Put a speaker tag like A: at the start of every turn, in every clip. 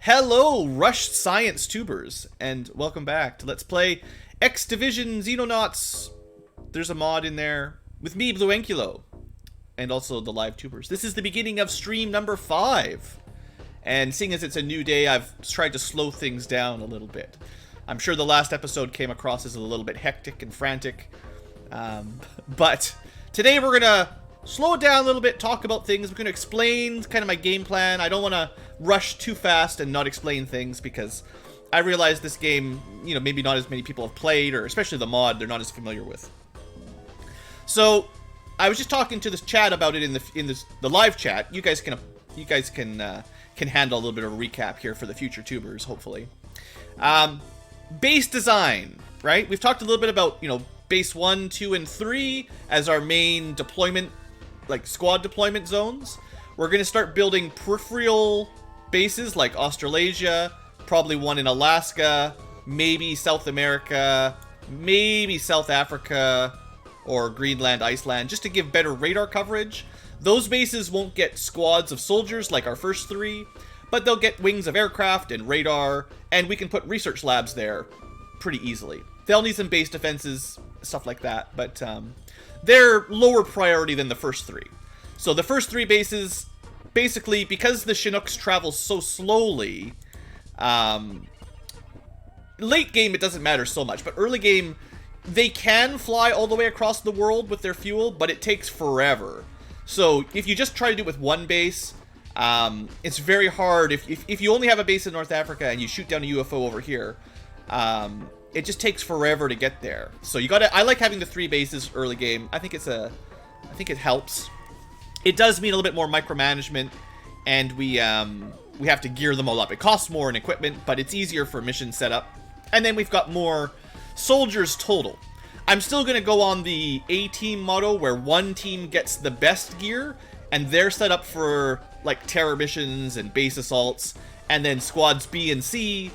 A: Hello, Rushed Science Tubers, and welcome back to Let's Play X Division Xenonauts. There's a mod in there with me, BlueAnkylo, and also the live tubers. This is the beginning of stream number 5, and seeing as it's a new day, I've tried to slow things down a little bit. I'm sure the last episode came across as a little bit hectic and frantic, but today we're gonna slow it down a little bit, talk about things. We're going to explain kind of my game plan. I don't want to rush too fast and not explain things because I realize this game, you know, maybe not as many people have played, or especially the mod, they're not as familiar with. So I was just talking to this chat about it in the live chat. You guys can handle a little bit of a recap here for the future tubers, hopefully. Base design, right? We've talked a little bit about, you know, base 1, 2, and 3 as our main deployment, like squad deployment zones. We're going to start building peripheral bases like Australasia, probably one in Alaska, maybe South America, maybe South Africa, or Greenland, Iceland, just to give better radar coverage. Those bases won't get squads of soldiers like our first 3, but they'll get wings of aircraft and radar, and we can put research labs there pretty easily. They'll need some base defenses, stuff like that, but they're lower priority than the first 3. So the first 3 bases, basically, because the Chinooks travel so slowly, late game it doesn't matter so much, but early game, they can fly all the way across the world with their fuel, but it takes forever. So if you just try to do it with one base, it's very hard. If you only have a base in North Africa and you shoot down a UFO over here, it just takes forever to get there. So you gotta. I like having the 3 bases early game. I think it helps. It does mean a little bit more micromanagement, and we have to gear them all up. It costs more in equipment, but it's easier for mission setup. And then we've got more soldiers total. I'm still gonna go on the A-team motto, where one team gets the best gear, and they're set up for like terror missions and base assaults, and then squads B and C,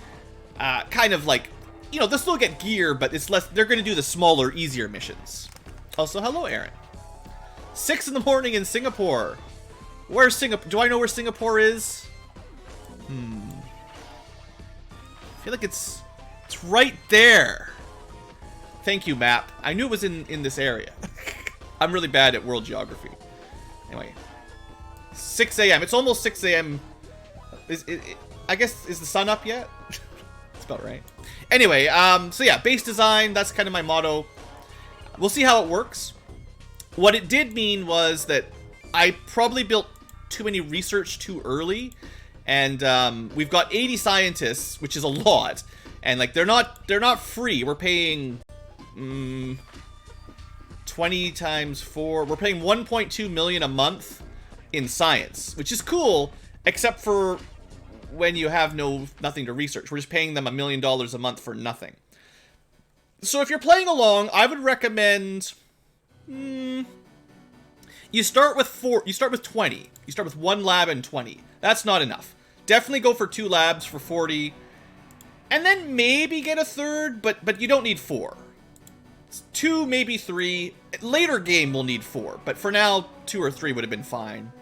A: kind of like, you know, they'll still get gear, but it's less. They're going to do the smaller, easier missions. Also, hello, Aaron. 6 in the morning in Singapore. Where's Singapore? Do I know where Singapore is? I feel like it's right there. Thank you, map. I knew it was in this area. I'm really bad at world geography. Anyway, 6 a.m. It's almost 6 a.m. I guess, is the sun up yet? That's about right. Anyway, so yeah, base design, that's kind of my motto. We'll see how it works. What it did mean was that I probably built too many research too early, and we've got 80 scientists, which is a lot, and like they're not free. We're paying 20 times 4. We're paying 1.2 million a month in science, which is cool, except for when you have nothing to research. We're just paying them $1 million a month for nothing. So if you're playing along, I would recommend you start with 4. You start with 20. You start with 1 lab and 20. That's not enough. Definitely go for 2 labs for 40, and then maybe get a third, but you don't need 4. It's 2, maybe 3. Later game we'll need 4, but for now 2 or 3 would have been fine.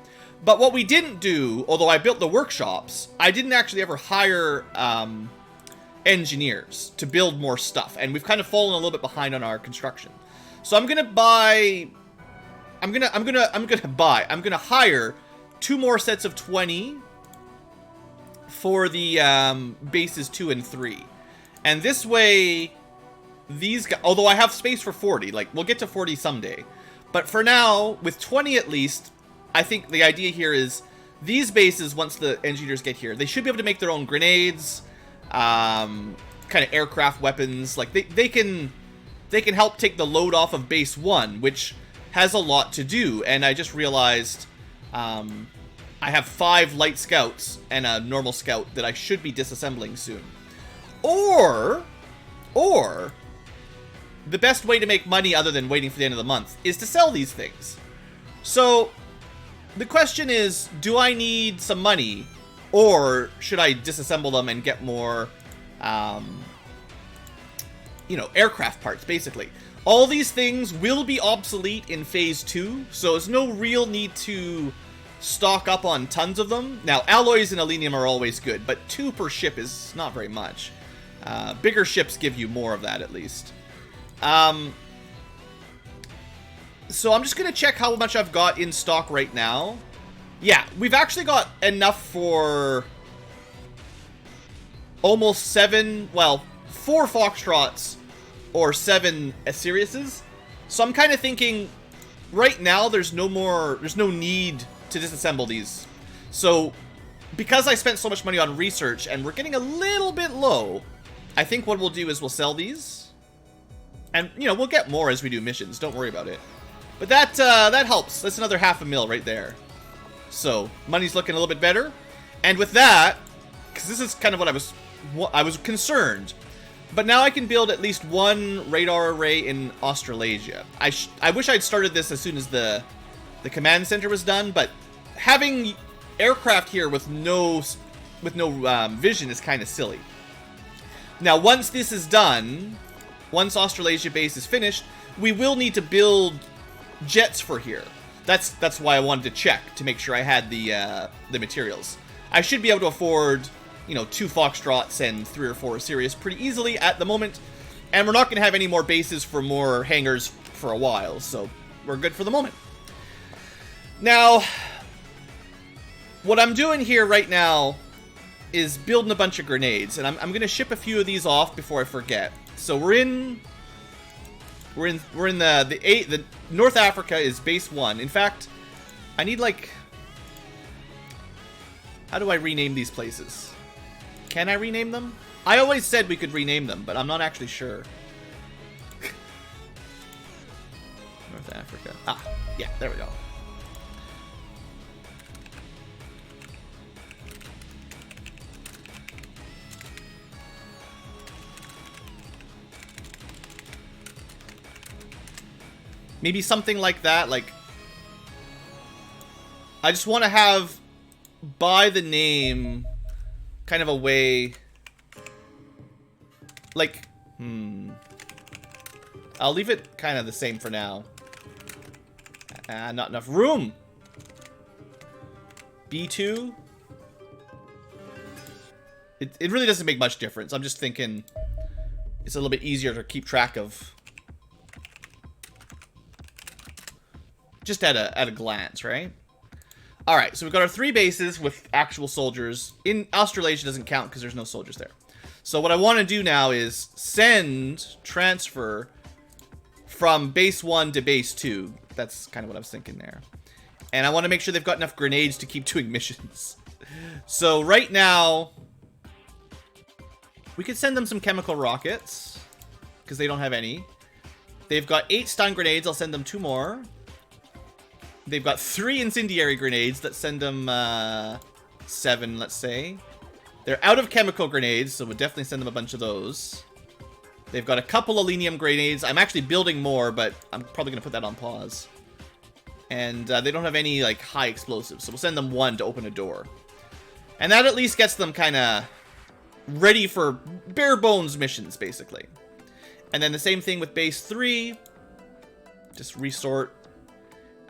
A: But what we didn't do, although I built the workshops, I didn't actually ever hire engineers to build more stuff, and we've kind of fallen a little bit behind on our construction. So I'm gonna hire 2 more sets of 20 for the bases 2 and 3, and this way, these guys, although I have space for 40, like we'll get to 40 someday, but for now, with 20 at least. I think the idea here is these bases, once the engineers get here, they should be able to make their own grenades, kind of aircraft weapons. Like they can help take the load off of base 1, which has a lot to do. And I just realized I have 5 light scouts and a normal scout that I should be disassembling soon. Or the best way to make money other than waiting for the end of the month is to sell these things. So the question is, do I need some money, or should I disassemble them and get more, you know, aircraft parts, basically? All these things will be obsolete in Phase 2, so there's no real need to stock up on tons of them. Now, alloys and alenium are always good, but 2 per ship is not very much. Bigger ships give you more of that, at least. So I'm just going to check how much I've got in stock right now. Yeah, we've actually got enough for almost 7, well, 4 Foxtrots or 7 Assyriuses. So I'm kind of thinking right now there's no need to disassemble these. So because I spent so much money on research and we're getting a little bit low, I think what we'll do is we'll sell these. And, you know, we'll get more as we do missions. Don't worry about it. But that helps. That's another $500,000 right there. So money's looking a little bit better. And with that, because this is kind of what I was concerned. But now I can build at least 1 radar array in Australasia. I wish I'd started this as soon as the command center was done, but having aircraft here with no vision is kind of silly. Now, once this is done, once Australasia base is finished, we will need to build jets for here. That's why I wanted to check to make sure I had the materials. I should be able to afford, you know, 2 Foxtrots and 3 or 4 Assyrius pretty easily at the moment. And we're not going to have any more bases for more hangars for a while, so we're good for the moment. Now, what I'm doing here right now is building a bunch of grenades, and I'm going to ship a few of these off before I forget. So we're in the North Africa is base 1. In fact, I need, like, how do I rename these places? Can I rename them? I always said we could rename them, but I'm not actually sure. North Africa. Ah, yeah, there we go. Maybe something like that, like, I just want to have, by the name, kind of a way, like, I'll leave it kind of the same for now. Not enough room. B2. It really doesn't make much difference. I'm just thinking it's a little bit easier to keep track of. Just at a glance, right? Alright, so we've got our 3 bases with actual soldiers. In Australasia doesn't count because there's no soldiers there. So what I want to do now is transfer from base 1 to base 2. That's kind of what I was thinking there. And I want to make sure they've got enough grenades to keep doing missions. So right now, we could send them some chemical rockets because they don't have any. They've got 8 stun grenades. I'll send them 2 more. They've got 3 incendiary grenades. Let's send them 7, let's say. They're out of chemical grenades, so we'll definitely send them a bunch of those. They've got a couple of alenium grenades. I'm actually building more, but I'm probably going to put that on pause. And they don't have any, like, high explosives, so we'll send them 1 to open a door. And that at least gets them kind of ready for bare bones missions, basically. And then the same thing with base 3. Just resort.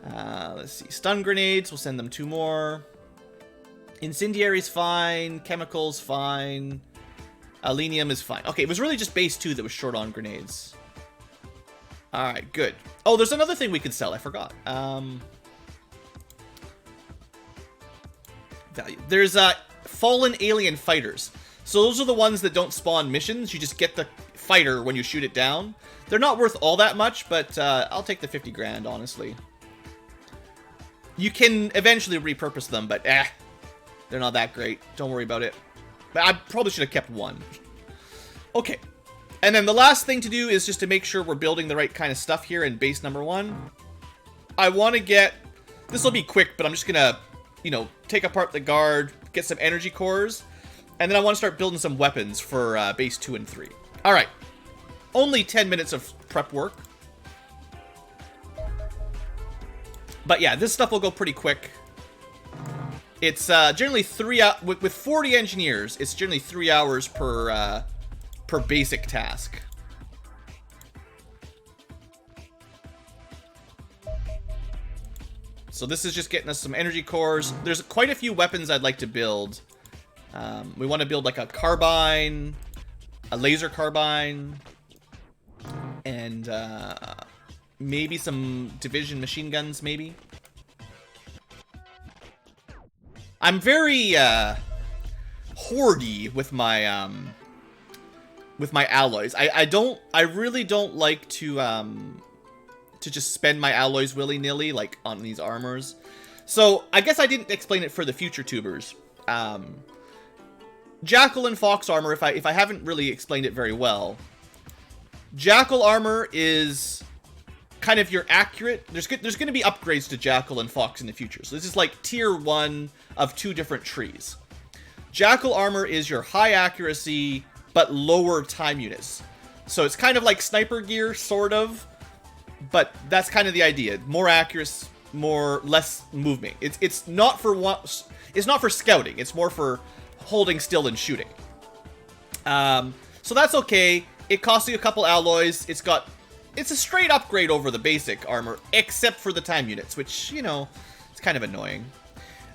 A: Let's see. Stun grenades. We'll send them 2 more. Incendiary's fine. Chemicals fine. Alenium is fine. Okay, it was really just base 2 that was short on grenades. Alright, good. Oh, there's another thing we could sell. I forgot. Value. There's fallen alien fighters. So those are the ones that don't spawn missions. You just get the fighter when you shoot it down. They're not worth all that much, but I'll take the 50 grand, honestly. You can eventually repurpose them, but they're not that great. Don't worry about it. But I probably should have kept 1. Okay. And then the last thing to do is just to make sure we're building the right kind of stuff here in base number 1. I want to get... This will be quick, but I'm just going to, you know, take apart the guard, get some energy cores, and then I want to start building some weapons for base 2 and 3. Alright. Only 10 minutes of prep work. But yeah, this stuff will go pretty quick. It's generally 3 hours... With 40 engineers, it's generally 3 hours per basic task. So this is just getting us some energy cores. There's quite a few weapons I'd like to build. We want to build like a carbine, a laser carbine, and maybe some division machine guns, maybe. I'm very hoardy with my alloys. I really don't like to just spend my alloys willy-nilly like on these armors. So I guess I didn't explain it for the future tubers. Jackal and Fox armor, if I haven't really explained it very well. Jackal armor is kind of your accurate. There's going to be upgrades to Jackal and Fox in the future. So this is like tier 1 of 2 different trees. Jackal armor is your high accuracy but lower time units. So it's kind of like sniper gear, sort of, but that's kind of the idea. More accuracy, less movement. It's not for scouting. It's more for holding still and shooting. So that's okay. It costs you a couple alloys. It's a straight upgrade over the basic armor, except for the time units, which, you know, it's kind of annoying.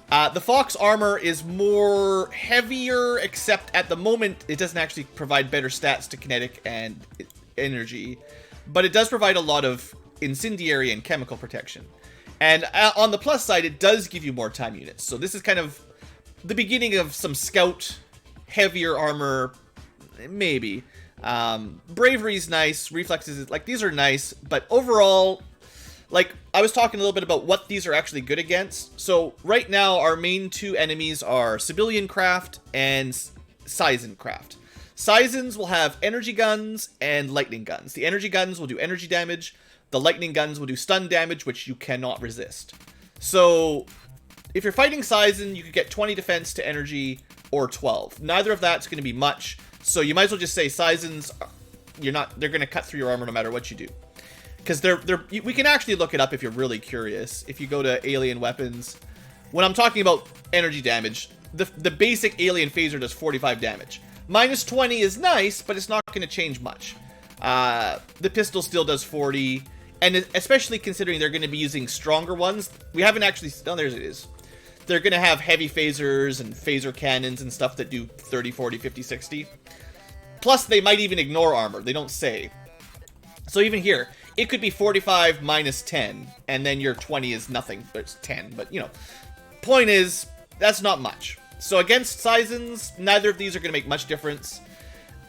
A: The Fox armor is more heavier, except at the moment it doesn't actually provide better stats to kinetic and energy, but it does provide a lot of incendiary and chemical protection. And on the plus side, it does give you more time units. So this is kind of the beginning of some scout heavier armor, maybe. Bravery's nice, reflexes, like, these are nice, but overall, like, I was talking a little bit about what these are actually good against. So right now, our main 2 enemies are Civilian Craft and Sizen Craft. Sizens will have energy guns and lightning guns. The energy guns will do energy damage. The lightning guns will do stun damage, which you cannot resist. So if you're fighting Sizen, you could get 20 defense to energy or 12. Neither of that's going to be much. So you might as well just say Sizens, they're going to cut through your armor no matter what you do. Because we can actually look it up if you're really curious. If you go to alien weapons, when I'm talking about energy damage, the basic alien phaser does 45 damage. Minus 20 is nice, but it's not going to change much. The pistol still does 40, and especially considering they're going to be using stronger ones. We haven't actually... Oh, there it is. They're going to have heavy phasers and phaser cannons and stuff that do 30, 40, 50, 60. Plus, they might even ignore armor. They don't say. So even here, it could be 45 minus 10, and then your 20 is nothing. It's 10, but, you know. Point is, that's not much. So against Sizens, neither of these are going to make much difference.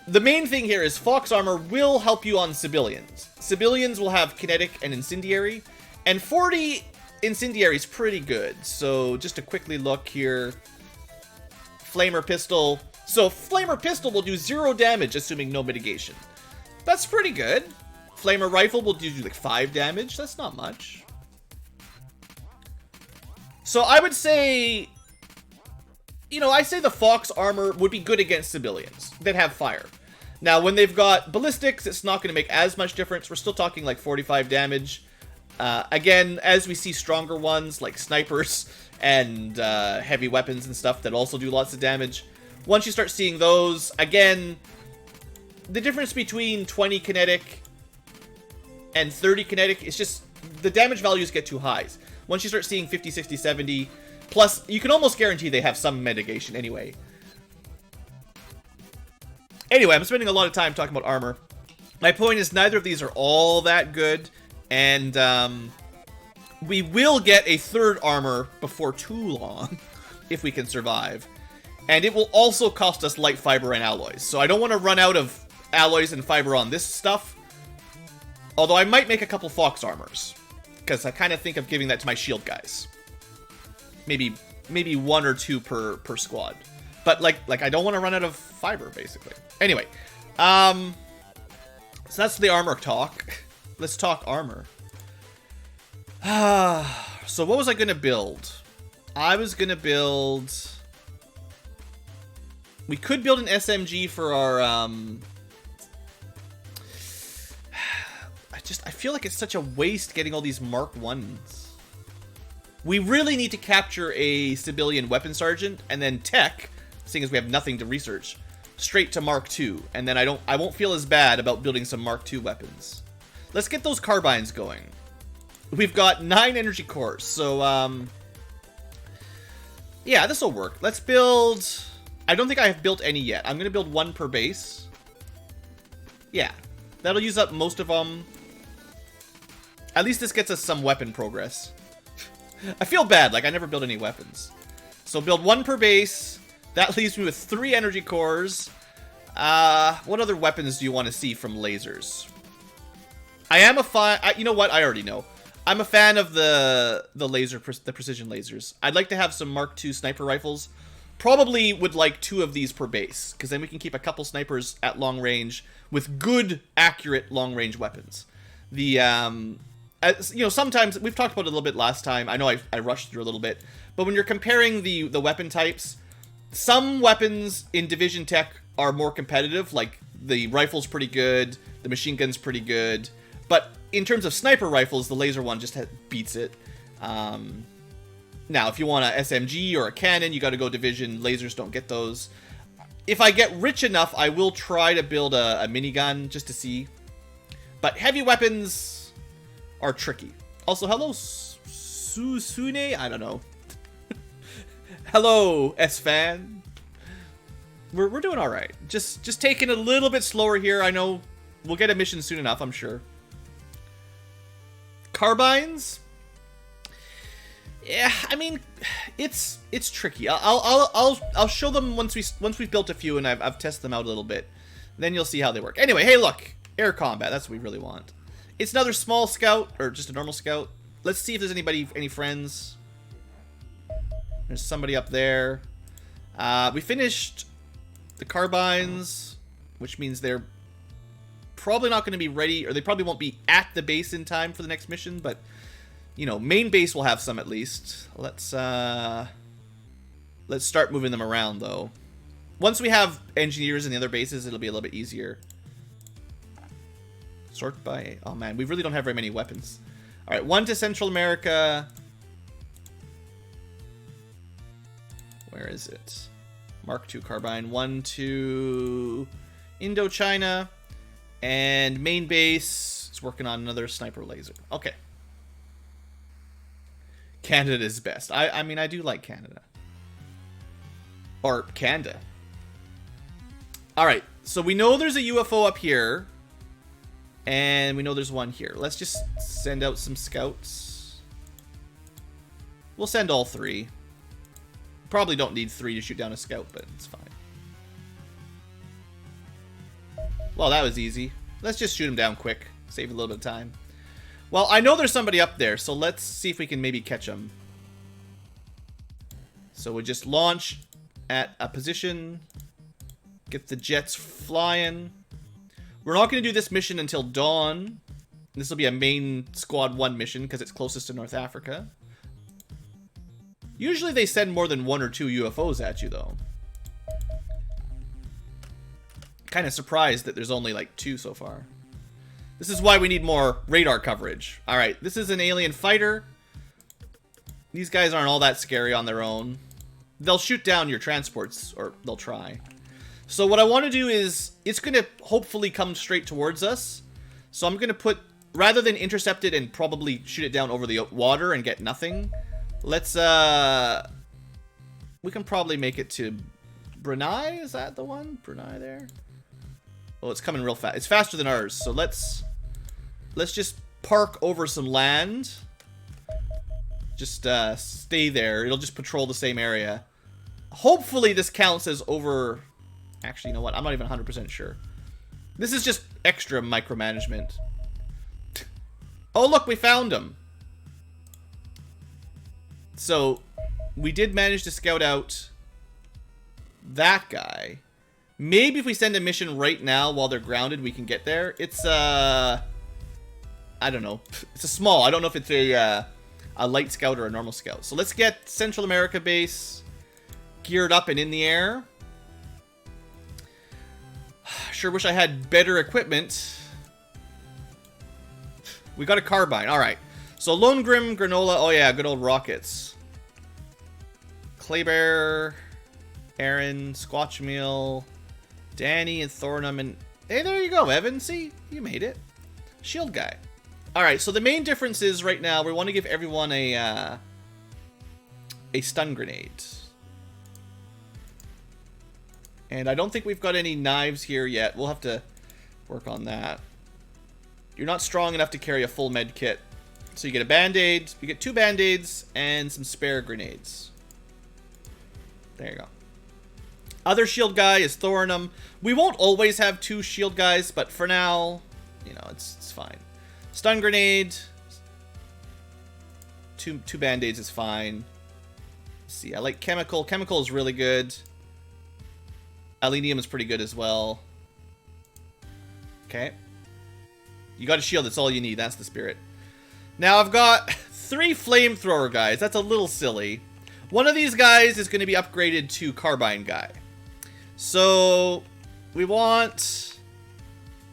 A: The main thing here is Fox armor will help you on civilians. Civilians will have kinetic and incendiary, and 40 incendiary is pretty good. So just to quickly look here, Flamer Pistol. So Flamer Pistol will do 0 damage, assuming no mitigation. That's pretty good. Flamer Rifle will do like 5 damage. That's not much. So I would say... You know, I say the Fox armor would be good against civilians that have fire. Now, when they've got ballistics, it's not going to make as much difference. We're still talking like 45 damage. Again, as we see stronger ones like snipers and heavy weapons and stuff that also do lots of damage, once you start seeing those, again, the difference between 20 kinetic and 30 kinetic is just the damage values get too high. Once you start seeing 50, 60, 70... Plus, you can almost guarantee they have some mitigation anyway. Anyway, I'm spending a lot of time talking about armor. My point is neither of these are all that good. And we will get a third armor before too long, if we can survive. And it will also cost us light fiber and alloys. So I don't want to run out of alloys and fiber on this stuff. Although I might make a couple Fox armors. Because I kind of think of giving that to my shield guys. Maybe 1 or 2 per squad. But like I don't want to run out of fiber, basically. Anyway, so that's the armor talk. Let's talk armor. So what was I gonna build? I was gonna build... We could build an SMG for our I feel like it's such a waste getting all these Mark 1s. We really need to capture a civilian weapon sergeant, and then tech, seeing as we have nothing to research, straight to Mark II, and then I won't feel as bad about building some Mark II weapons. Let's get those carbines going. we've got 9 energy cores. So, yeah, this will work. Let's build... I don't think I have built any yet. I'm going to build 1 per base. Yeah, that'll use up most of them. At least this gets us some weapon progress. I feel bad, like I never built any weapons. So build 1 per base. That leaves me with 3 energy cores. What other weapons do you want to see from lasers? I am a fan... you know what? I already know. I'm a fan of the precision lasers. I'd like to have some Mark II sniper rifles. Probably would like 2 of these per base, because then we can keep a couple snipers at long range with good, accurate long-range weapons. The, you know, sometimes, we've talked about it a little bit last time. I know I rushed through a little bit. But when you're comparing the weapon types, some weapons in Division Tech are more competitive. Like, the rifle's pretty good, the machine gun's pretty good. But in terms of sniper rifles, the laser one just beats it. Now, if you want a SMG or a cannon, you got to go Division. Lasers don't get those. If I get rich enough, I will try to build a minigun just to see. But heavy weapons are tricky. Also, hello, Susune? I don't know. Hello, S-Fan. We're doing all right. Just taking it a little bit slower here. I know we'll get a mission soon enough, I'm sure. Carbines? Yeah, I mean, it's tricky. I'll show them once we've built a few and I've tested them out a little bit. Then you'll see how they work. Anyway, hey, look, air combat. That's what we really want. It's another small scout or just a normal scout. Let's see if there's any friends. There's somebody up there. We finished the carbines, which means they're probably not going to be ready, or they probably won't be at the base in time for the next mission, but you know, main base will have some at least. Let's start moving them around, though. Once we have engineers in the other bases, it'll be a little bit easier. Sort by... Oh, man, we really don't have very many weapons. All right, 1 to Central America. Where is it? Mark II carbine. 1 to Indochina. And main base is working on another sniper laser. Okay. Canada is best. I mean, I do like Canada. Or Canada. Alright, so we know there's a UFO up here. And we know there's one here. Let's just send out some scouts. We'll send all 3. Probably don't need 3 to shoot down a scout, but it's fine. Well, that was easy. Let's just shoot him down quick. Save a little bit of time. Well, I know there's somebody up there, so let's see if we can maybe catch him. So we just launch at a position. Get the jets flying. We're not going to do this mission until dawn. This will be a main Squad 1 mission because it's closest to North Africa. Usually they send more than 1 or 2 UFOs at you, though. Kind of surprised that there's only like 2 so far. This is why we need more radar coverage. Alright, this is an alien fighter. These guys aren't all that scary on their own. They'll shoot down your transports, or they'll try. So what I want to do is, it's going to hopefully come straight towards us. So I'm going to put, rather than intercept it and probably shoot it down over the water and get nothing, let's, we can probably make it to Brunei? Is that the one? Brunei there? Oh, it's coming real fast. It's faster than ours, so let's just park over some land. Just stay there. It'll just patrol the same area. Hopefully this counts as over... Actually, you know what? I'm not even 100% sure. This is just extra micromanagement. Oh, look, we found him. So, we did manage to scout out that guy. Maybe if we send a mission right now while they're grounded, we can get there. It's, I don't know. It's a small. I don't know if it's a light scout or a normal scout. So let's get Central America base geared up and in the air. Sure wish I had better equipment. We got a carbine. All right. So Lone Grim, Granola. Oh, yeah. Good old rockets. Claybear, Aaron, Squatchmeal, Danny, and Thornham. And hey, there you go, Evan. See? You made it. Shield guy. Alright, so the main difference is right now we want to give everyone a stun grenade. And I don't think we've got any knives here yet. We'll have to work on that. You're not strong enough to carry a full med kit. So you get a band-aid, you get 2 band-aids, and some spare grenades. There you go. Other shield guy is Thorinum. We won't always have 2 shield guys, but for now, you know, it's fine. Stun grenade. 2 band-aids is fine. Let's see, I like chemical. Chemical is really good. Alenium is pretty good as well. Okay. You got a shield, that's all you need. That's the spirit. Now I've got 3 flamethrower guys. That's a little silly. One of these guys is going to be upgraded to carbine guy. So we want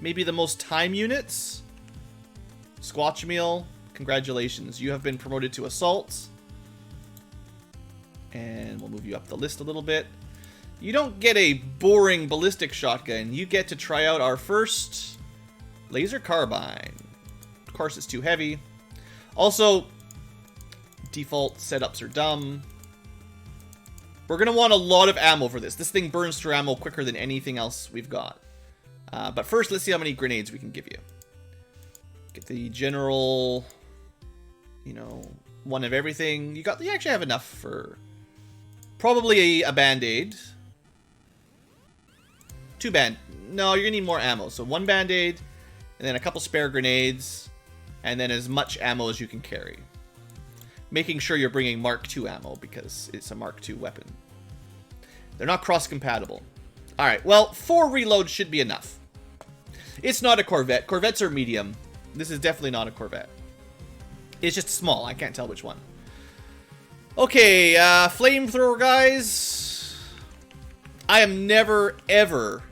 A: maybe the most time units. Squatchmeal, congratulations. You have been promoted to assault. And we'll move you up the list a little bit. You don't get a boring ballistic shotgun. You get to try out our first laser carbine. Of course, it's too heavy. Also, default setups are dumb. We're going to want a lot of ammo for this. This thing burns through ammo quicker than anything else we've got. But first, let's see how many grenades we can give you. Get the general, you know, one of everything. You actually have enough for probably a band-aid. 2 no, you're gonna need more ammo. So 1 band-aid, and then a couple spare grenades, and then as much ammo as you can carry. Making sure you're bringing Mark II ammo because it's a Mark II weapon. They're not cross-compatible. Alright, well, 4 reloads should be enough. It's not a Corvette. Corvettes are medium. This is definitely not a Corvette. It's just small. I can't tell which one. Okay, flamethrower guys. I am never, ever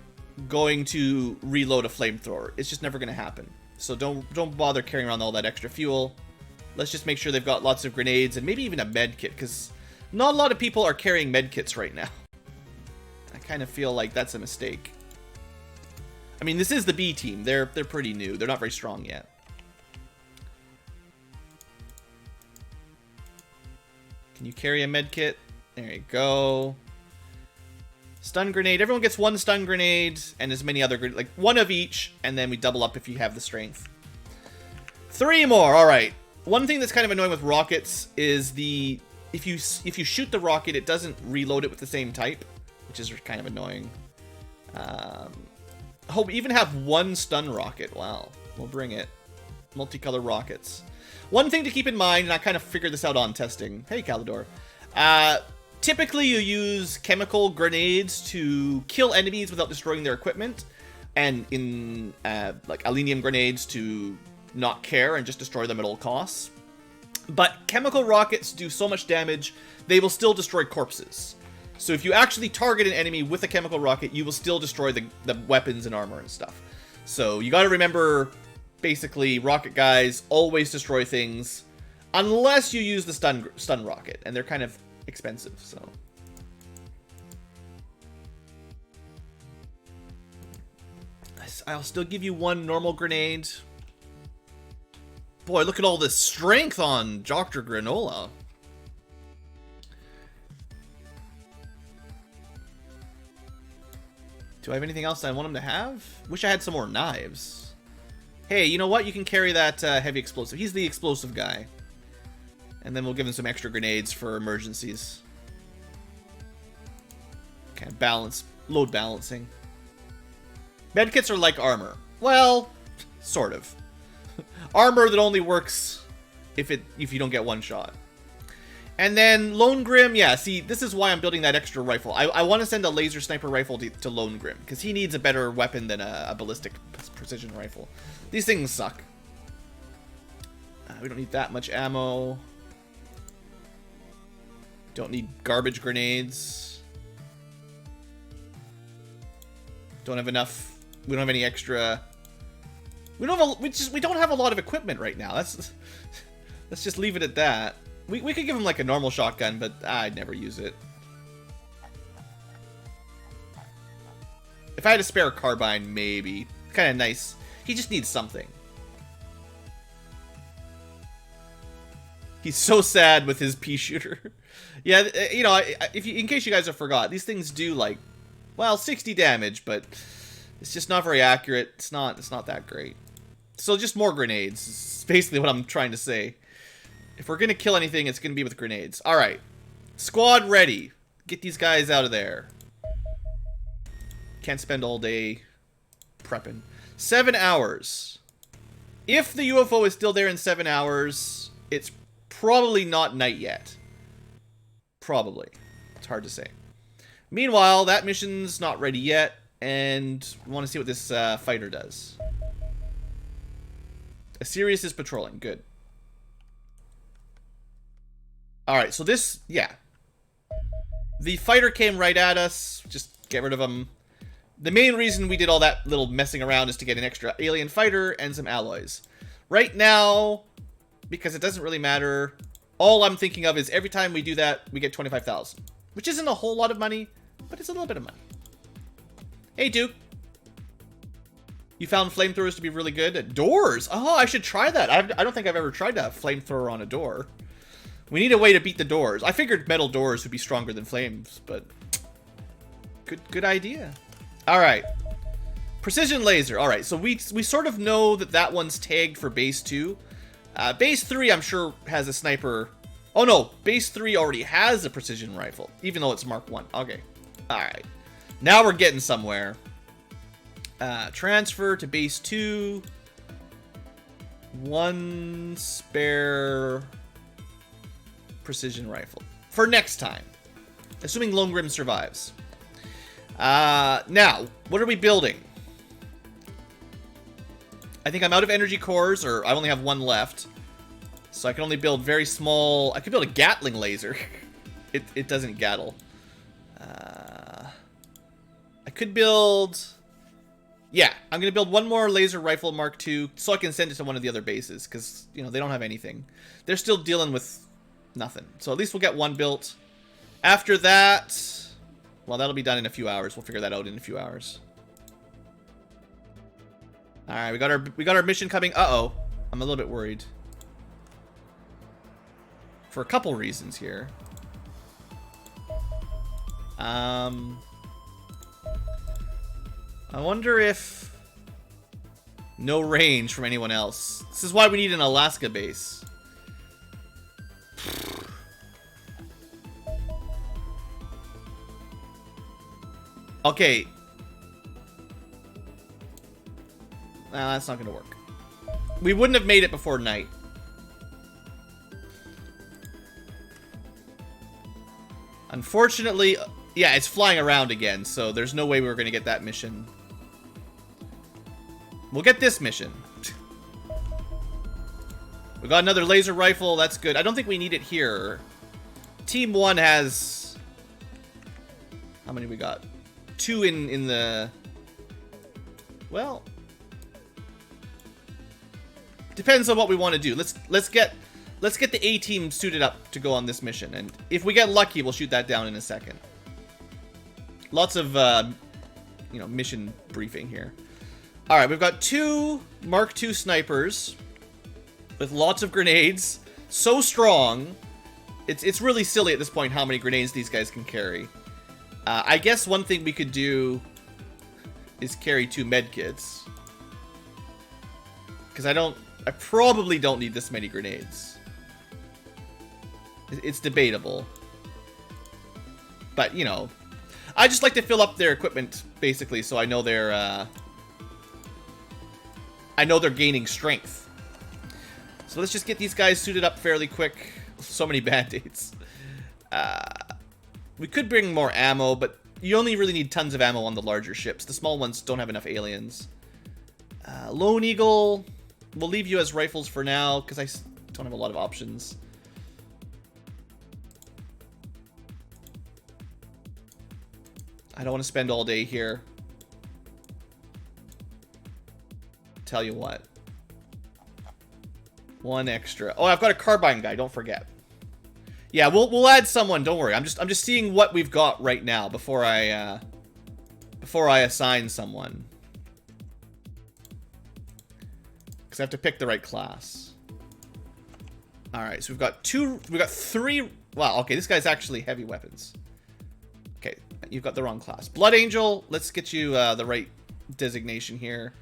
A: going to reload a flamethrower. It's just never going to happen. So don't bother carrying around all that extra fuel. Let's just make sure they've got lots of grenades and maybe even a med kit, because not a lot of people are carrying med kits right now. I kind of feel like that's a mistake. I mean, this is the B team. They're pretty new. They're not very strong yet. Can you carry a med kit? There you go. Stun grenade. Everyone gets 1 stun grenade and as many other, like 1 of each, and then we double up if you have the strength. 3 more. All right. One thing that's kind of annoying with rockets is if you shoot the rocket, it doesn't reload it with the same type, which is kind of annoying. Hope even have 1 stun rocket. Wow, we'll bring it. Multicolor rockets. One thing to keep in mind, and I kind of figured this out on testing. Hey, Calidor. Typically, you use chemical grenades to kill enemies without destroying their equipment, and in like alenium grenades to not care and just destroy them at all costs. But chemical rockets do so much damage, they will still destroy corpses. So if you actually target an enemy with a chemical rocket, you will still destroy the weapons and armor and stuff. So you got to remember, basically, rocket guys always destroy things unless you use the stun rocket, and they're kind of expensive, so. I'll still give you 1 normal grenade. Boy, look at all this strength on Dr. Granola. Do I have anything else I want him to have? Wish I had some more knives. Hey, you know what? You can carry that heavy explosive. He's the explosive guy. And then we'll give him some extra grenades for emergencies. Okay, load balancing. Medkits are like armor. Well, sort of. Armor that only works if you don't get 1 shot. And then Lone Grim, yeah, see, this is why I'm building that extra rifle. I want to send a laser sniper rifle to Lone Grim, because he needs a better weapon than a ballistic precision rifle. These things suck. We don't need that much ammo. Don't need garbage grenades. Don't have enough. We don't have any extra. We don't have a lot of equipment right now. Let's just leave it at that. We could give him like a normal shotgun, but I'd never use it. If I had a spare carbine, maybe. Kind of nice. He just needs something. He's so sad with his pea shooter. Yeah, you know, in case you guys have forgot, these things do like, well, 60 damage, but it's just not very accurate. It's not that great. So just more grenades. It's basically what I'm trying to say. If we're gonna kill anything, it's gonna be with grenades. All right, squad ready. Get these guys out of there. Can't spend all day prepping. 7 hours. If the UFO is still there in 7 hours, it's probably not night yet. Probably. It's hard to say. Meanwhile, that mission's not ready yet, and we want to see what this fighter does. Sirius is patrolling. Good. Alright, so this, yeah. The fighter came right at us. Just get rid of him. The main reason we did all that little messing around is to get an extra alien fighter and some alloys. Right now, because it doesn't really matter, all I'm thinking of is every time we do that, we get 25,000. Which isn't a whole lot of money, but it's a little bit of money. Hey, Duke. You found flamethrowers to be really good? Doors! Oh, I should try that. I don't think I've ever tried a flamethrower on a door. We need a way to beat the doors. I figured metal doors would be stronger than flames, but good idea. All right. Precision laser. All right, so we sort of know that that one's tagged for base 2. Base 3, I'm sure, has a sniper. Oh, no. Base 3 already has a precision rifle, even though it's Mark 1. Okay. All right. Now we're getting somewhere. Transfer to base 2. 1 spare precision rifle. For next time. Assuming Lone Grim survives. Now, what are we building? I think I'm out of energy cores, or I only have 1 left. So I can only build very small... I could build a Gatling laser. it doesn't gattle. I could build... Yeah, I'm going to build 1 more laser rifle Mark II so I can send it to one of the other bases. Because, you know, they don't have anything. They're still dealing with nothing. So at least we'll get 1 built. After that... Well, that'll be done in a few hours. We'll figure that out in a few hours. All right, we got our mission coming. Uh-oh. I'm a little bit worried. For a couple reasons here. I wonder if no range from anyone else. This is why we need an Alaska base. Okay. Nah, that's not going to work. We wouldn't have made it before night. Unfortunately, yeah, it's flying around again, so there's no way we're going to get that mission. We'll get this mission. We got another laser rifle. That's good. I don't think we need it here. Team 1 has... How many we got? 2 in the... Well... Depends on what we want to do. Let's get the A team suited up to go on this mission, and if we get lucky, we'll shoot that down in a second. Lots of you know, mission briefing here. All right, we've got 2 Mark II snipers with lots of grenades. So strong, it's really silly at this point how many grenades these guys can carry. I guess one thing we could do is carry 2 medkits, because I probably don't need this many grenades. It's debatable. But, you know, I just like to fill up their equipment, basically, so I know they're gaining strength. So let's just get these guys suited up fairly quick. So many band-aids. We could bring more ammo, but you only really need tons of ammo on the larger ships. The small ones don't have enough aliens. Lone Eagle... We'll leave you as rifles for now, because I don't have a lot of options. I don't want to spend all day here. Tell you what. 1 extra. Oh, I've got a carbine guy, don't forget. Yeah, we'll add someone, don't worry. I'm just seeing what we've got right now before I assign someone. I have to pick the right class. Alright, so we've got three... Wow, okay, this guy's actually heavy weapons. Okay, you've got the wrong class. Blood Angel, let's get you the right designation here.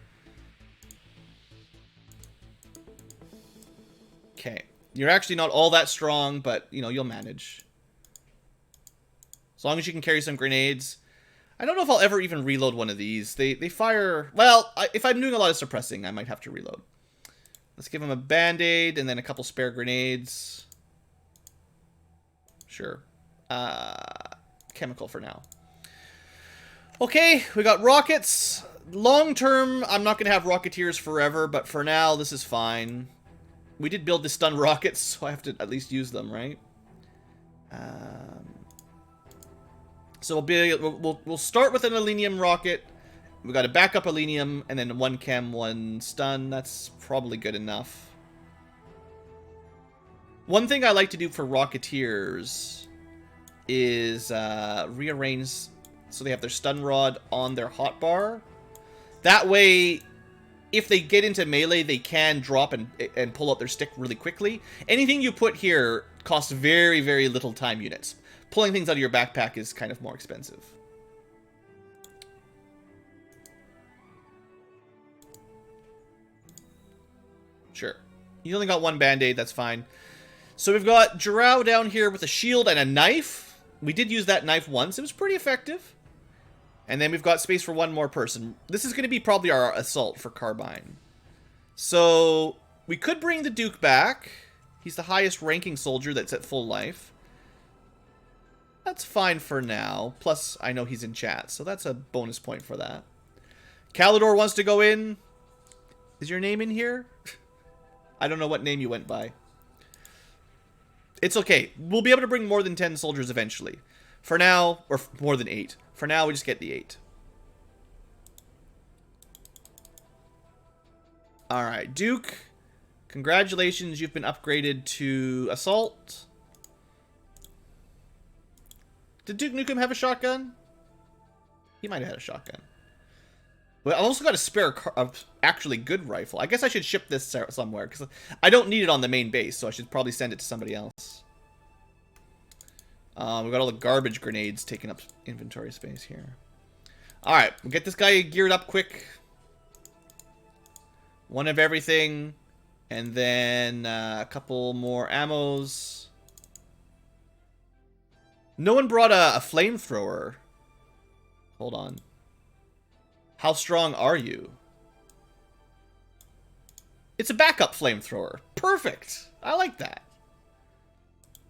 A: Okay, you're actually not all that strong, but, you know, you'll manage. As long as you can carry some grenades. I don't know if I'll ever even reload one of these. They fire... Well, if I'm doing a lot of suppressing, I might have to reload. Let's give him a band-aid and then a couple spare grenades. Sure. Chemical for now. Okay, we got rockets. Long term, I'm not going to have Rocketeers forever, but for now, this is fine. We did build the stun rockets, so I have to at least use them, right? So we'll start with an Elenium rocket. We got a backup Elenium, and then one chem, one stun. That's probably good enough. One thing I like to do for Rocketeers is rearrange so they have their stun rod on their hotbar. That way, if they get into melee, they can drop and pull out their stick really quickly. Anything you put here costs very, very little time units. Pulling things out of your backpack is kind of more expensive. Sure. You only got one band-aid, that's fine. So we've got Jarrao down here with a shield and a knife. We did use that knife once. It was pretty effective. And then we've got space for one more person. This is going to be probably our assault for Carbine. So we could bring the Duke back. He's the highest ranking soldier that's at full life. That's fine for now. Plus, I know he's in chat, so that's a bonus point for that. Calidor wants to go in. Is your name in here? I don't know what name you went by. It's okay. We'll be able to bring more than 10 soldiers eventually. For now, or more than 8. For now, we just get the 8. Alright, Duke. Congratulations, you've been upgraded to Assault. Did Duke Nukem have a shotgun? He might have had a shotgun. Well, I've also got a spare, actually good rifle. I guess I should ship this somewhere, because I don't need it on the main base, so I should probably send it to somebody else. We've got all the garbage grenades taking up inventory space here. Alright, we'll get this guy geared up quick. One of everything. And then a couple more ammos. No one brought a flamethrower. Hold on. How strong are you? It's a backup flamethrower. Perfect. I like that.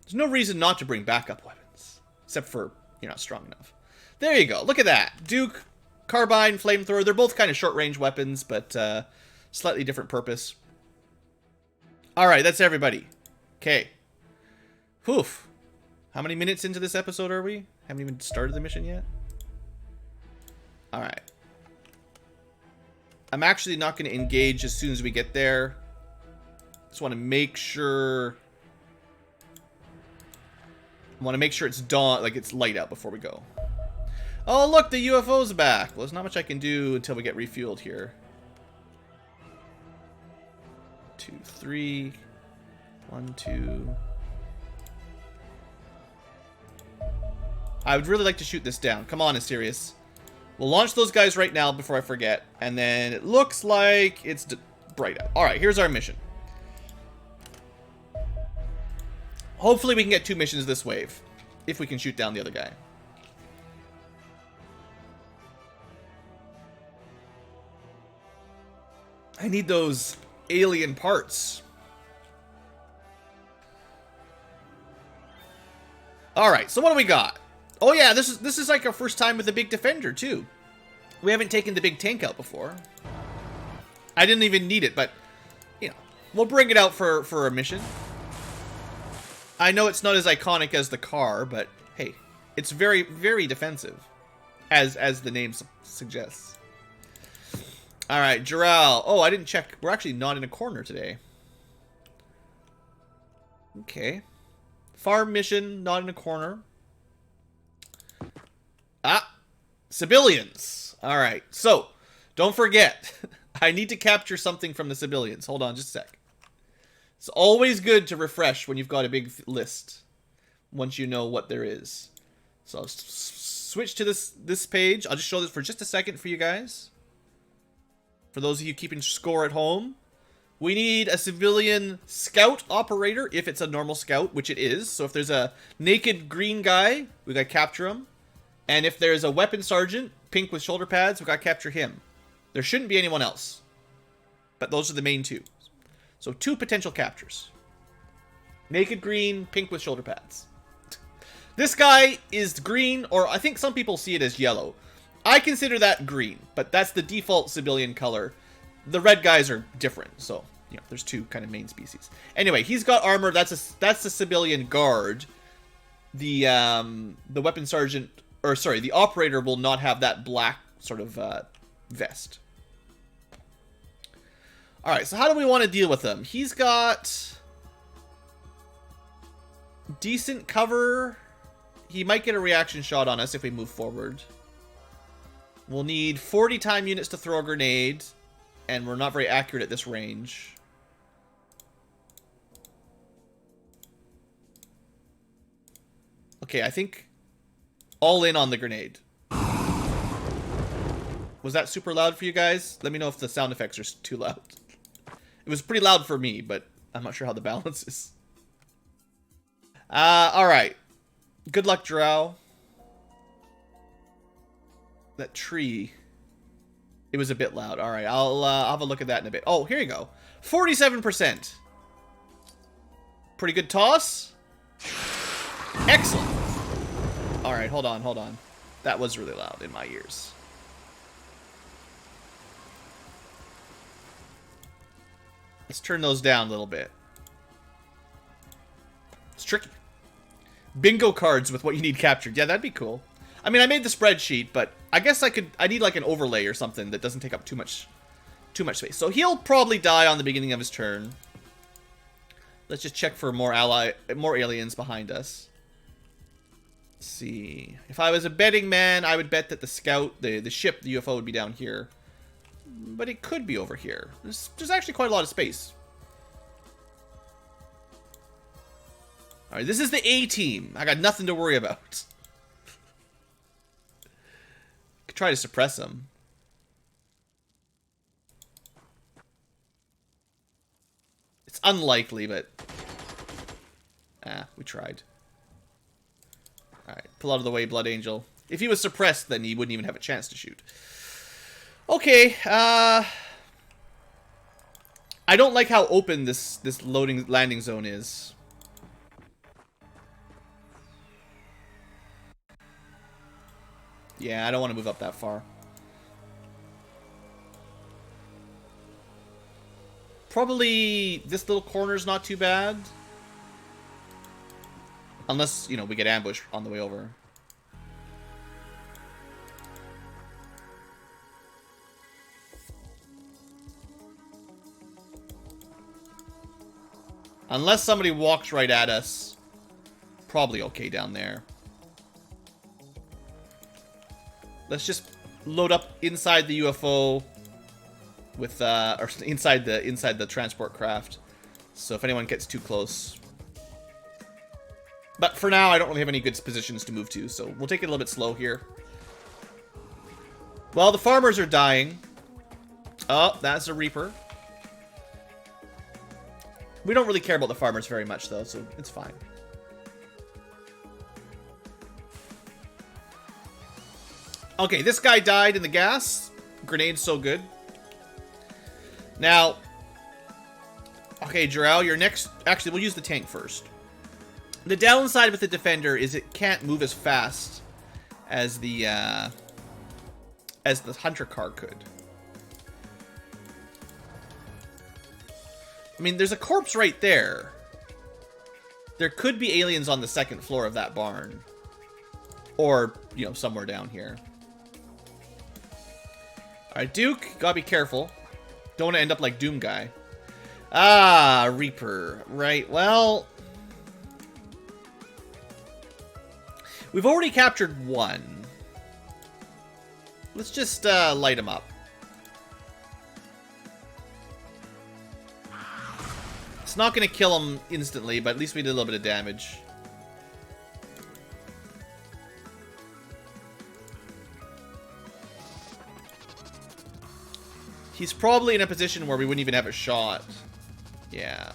A: There's no reason not to bring backup weapons. Except for you're not strong enough. There you go. Look at that. Duke, carbine, flamethrower. They're both kind of short-range weapons, but slightly different purpose. Alright, that's everybody. Okay. Whew. How many minutes into this episode are we? Haven't even started the mission yet? Alright. I'm actually not going to engage as soon as we get there. Just want to make sure... I want to make sure it's dawn, like it's light out before we go. Oh, look, the UFO's back. Well, there's not much I can do until we get refueled here. 2, 3. 1, 2. I would really like to shoot this down. Come on, Asterius. We'll launch those guys right now before I forget. And then it looks like it's bright out. Alright, here's our mission. Hopefully we can get 2 missions this wave. If we can shoot down the other guy. I need those alien parts. Alright, so what do we got? Oh yeah, this is like our first time with the big defender too. We haven't taken the big tank out before. I didn't even need it, but you know, we'll bring it out for a mission. I know it's not as iconic as the car, but hey, it's very, very defensive, as the name suggests. All right, Jarrao. Oh, I didn't check. We're actually not in a corner today. Okay. Farm mission, not in a corner. Ah, civilians. All right, so don't forget, I need to capture something from the civilians. Hold on, just a sec. It's always good to refresh when you've got a big list, once you know what there is. So I'll switch to this page. I'll just show this for just a second for you guys. For those of you keeping score at home, we need a civilian scout operator if it's a normal scout, which it is. So if there's a naked green guy, we gotta capture him. And if there's a weapons sergeant, pink with shoulder pads, we gotta capture him. There shouldn't be anyone else. But those are the main two. So 2 potential captures. Naked green, pink with shoulder pads. This guy is green, or I think some people see it as yellow. I consider that green, but that's the default civilian color. The red guys are different, so you know, there's 2 kind of main species. Anyway, he's got armor. That's a civilian guard. The weapon sergeant, or sorry, the operator will not have that black sort of vest. All right, so how do we want to deal with him? He's got decent cover. He might get a reaction shot on us if we move forward. We'll need 40 time units to throw a grenade, and we're not very accurate at this range. Okay, I think all in on the grenade. Was that super loud for you guys? Let me know if the sound effects are too loud. It was pretty loud for me, but I'm not sure how the balance is. Alright. Good luck, Drow. That tree. It was a bit loud. Alright, I'll have a look at that in a bit. Oh, here you go. 47%. Pretty good toss. Excellent. Alright, hold on, hold on. That was really loud in my ears. Let's turn those down a little bit. It's tricky. Bingo cards with what you need captured. Yeah, that'd be cool. I mean, I made the spreadsheet, but I guess I need like an overlay or something that doesn't take up too much space. So he'll probably die on the beginning of his turn. Let's just check for more aliens behind us. Let's see. If I was a betting man, I would bet that the scout, the ship, the UFO would be down here. But it could be over here. There's actually quite a lot of space. Alright, this is the A team. I got nothing to worry about. Could try to suppress them. It's unlikely, but... we tried. Alright, pull out of the way, Blood Angel. If he was suppressed, then he wouldn't even have a chance to shoot. Okay, I don't like how open this landing zone is. Yeah, I don't want to move up that far. Probably this little corner's not too bad. Unless, you know, we get ambushed on the way over. Unless somebody walks right at us. Probably okay down there. Let's just load up inside the UFO with or inside the transport craft. So if anyone gets too close. But for now, I don't really have any good positions to move to, so we'll take it a little bit slow here. Well, the farmers are dying. Oh, that's a Reaper. We don't really care about the farmers very much, though, so it's fine. Okay, this guy died in the gas. Grenade's so good. Now, okay, Drow, your next... Actually, we'll use the tank first. The downside with the Defender is it can't move as fast as the Hunter car could. I mean, there's a corpse right there. There could be aliens on the second floor of that barn. Or, you know, somewhere down here. Alright, Duke, gotta be careful. Don't want to end up like Doom Guy. Ah, Reaper. Right, well... We've already captured one. Let's just light him up. It's not going to kill him instantly, but at least we did a little bit of damage. He's probably in a position where we wouldn't even have a shot. Yeah.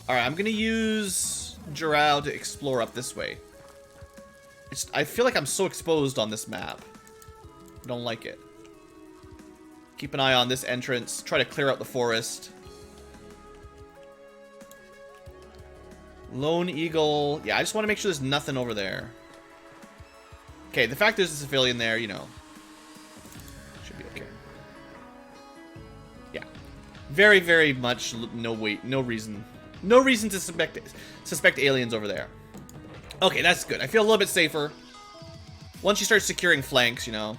A: Alright, I'm going to use Jirao to explore up this way. I feel like I'm so exposed on this map. I don't like it. Keep an eye on this entrance. Try to clear out the forest. Lone Eagle. Yeah, I just want to make sure there's nothing over there. Okay, the fact there's a civilian there, you know. Should be okay. Yeah. Very, very much no reason. No reason to suspect aliens over there. Okay, that's good. I feel a little bit safer. Once you start securing flanks, you know.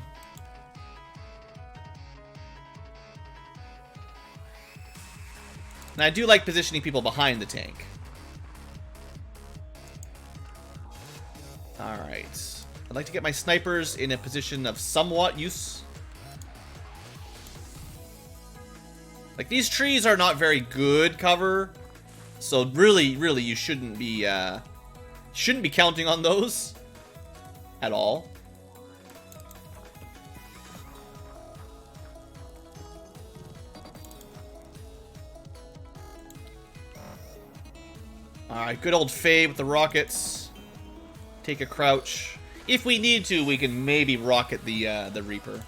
A: And I do like positioning people behind the tank. Alright. I'd like to get my snipers in a position of somewhat use. Like, these trees are not very good cover. So really, you shouldn't be counting on those at all. Alright, good old Faye with the rockets. Take a crouch. If we need to, we can maybe rocket the Reaper.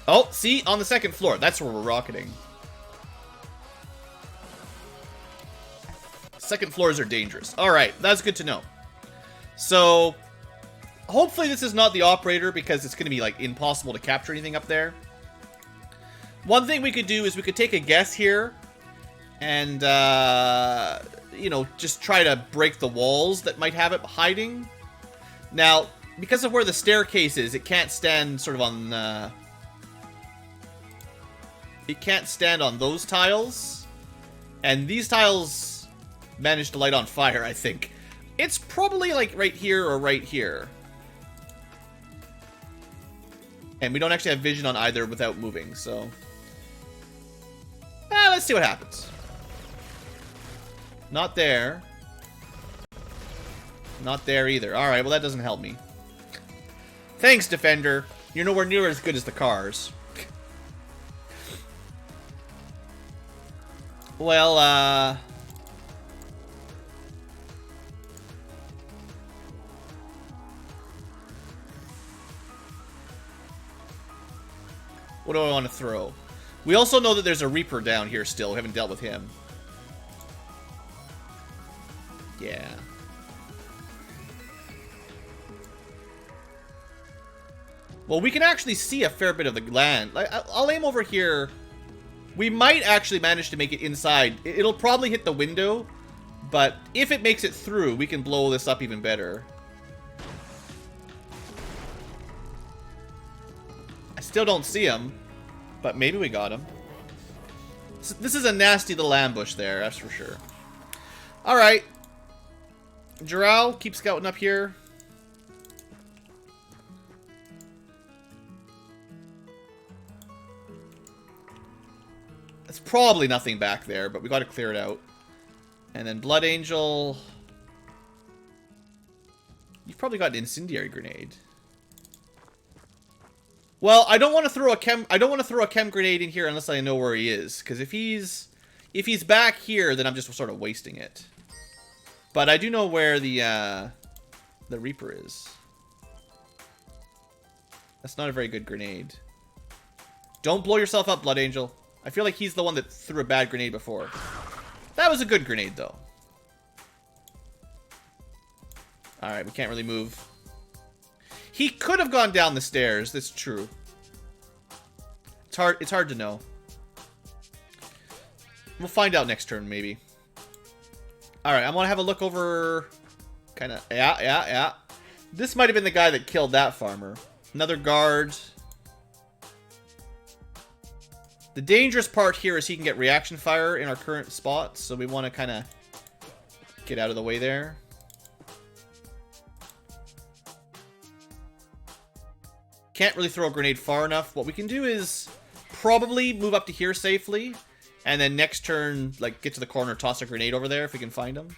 A: Oh, see? On the second floor. That's where we're rocketing. Second floors are dangerous. Alright, that's good to know. So, hopefully this is not the operator, because it's going to be, like, impossible to capture anything up there. One thing we could do is we could take a guess here. And, you know, just try to break the walls that might have it hiding. Now, because of where the staircase is, it can't stand sort of on, it can't stand on those tiles. And these tiles managed to light on fire, I think. It's probably, like, right here or right here. And we don't actually have vision on either without moving, so... let's see what happens. Not there. Not there either. Alright, well that doesn't help me. Thanks, Defender. You're nowhere near as good as the cars. Well, what do I want to throw? We also know that there's a Reaper down here still. We haven't dealt with him. Yeah. Well, we can actually see a fair bit of the land. I'll aim over here. We might actually manage to make it inside. It'll probably hit the window, but if it makes it through, we can blow this up even better. I still don't see him, but maybe we got him. This is a nasty little ambush there, that's for sure. Alright. Jirao, keep scouting up here. It's probably nothing back there, but we got to clear it out. And then Blood Angel. You've probably got an incendiary grenade. Well, I don't want to throw a chem grenade in here unless I know where he is, because if he's back here, then I'm just sort of wasting it. But I do know where the Reaper is. That's not a very good grenade. Don't blow yourself up, Blood Angel. I feel like he's the one that threw a bad grenade before. That was a good grenade, though. Alright, we can't really move. He could have gone down the stairs, that's true. It's hard to know. We'll find out next turn, maybe. Alright, I want to have a look over... Kinda... Yeah. This might have been the guy that killed that farmer. Another guard. The dangerous part here is he can get reaction fire in our current spot, so we want to kind of get out of the way there. Can't really throw a grenade far enough. What we can do is probably move up to here safely. And then next turn, like, get to the corner, toss a grenade over there if we can find him.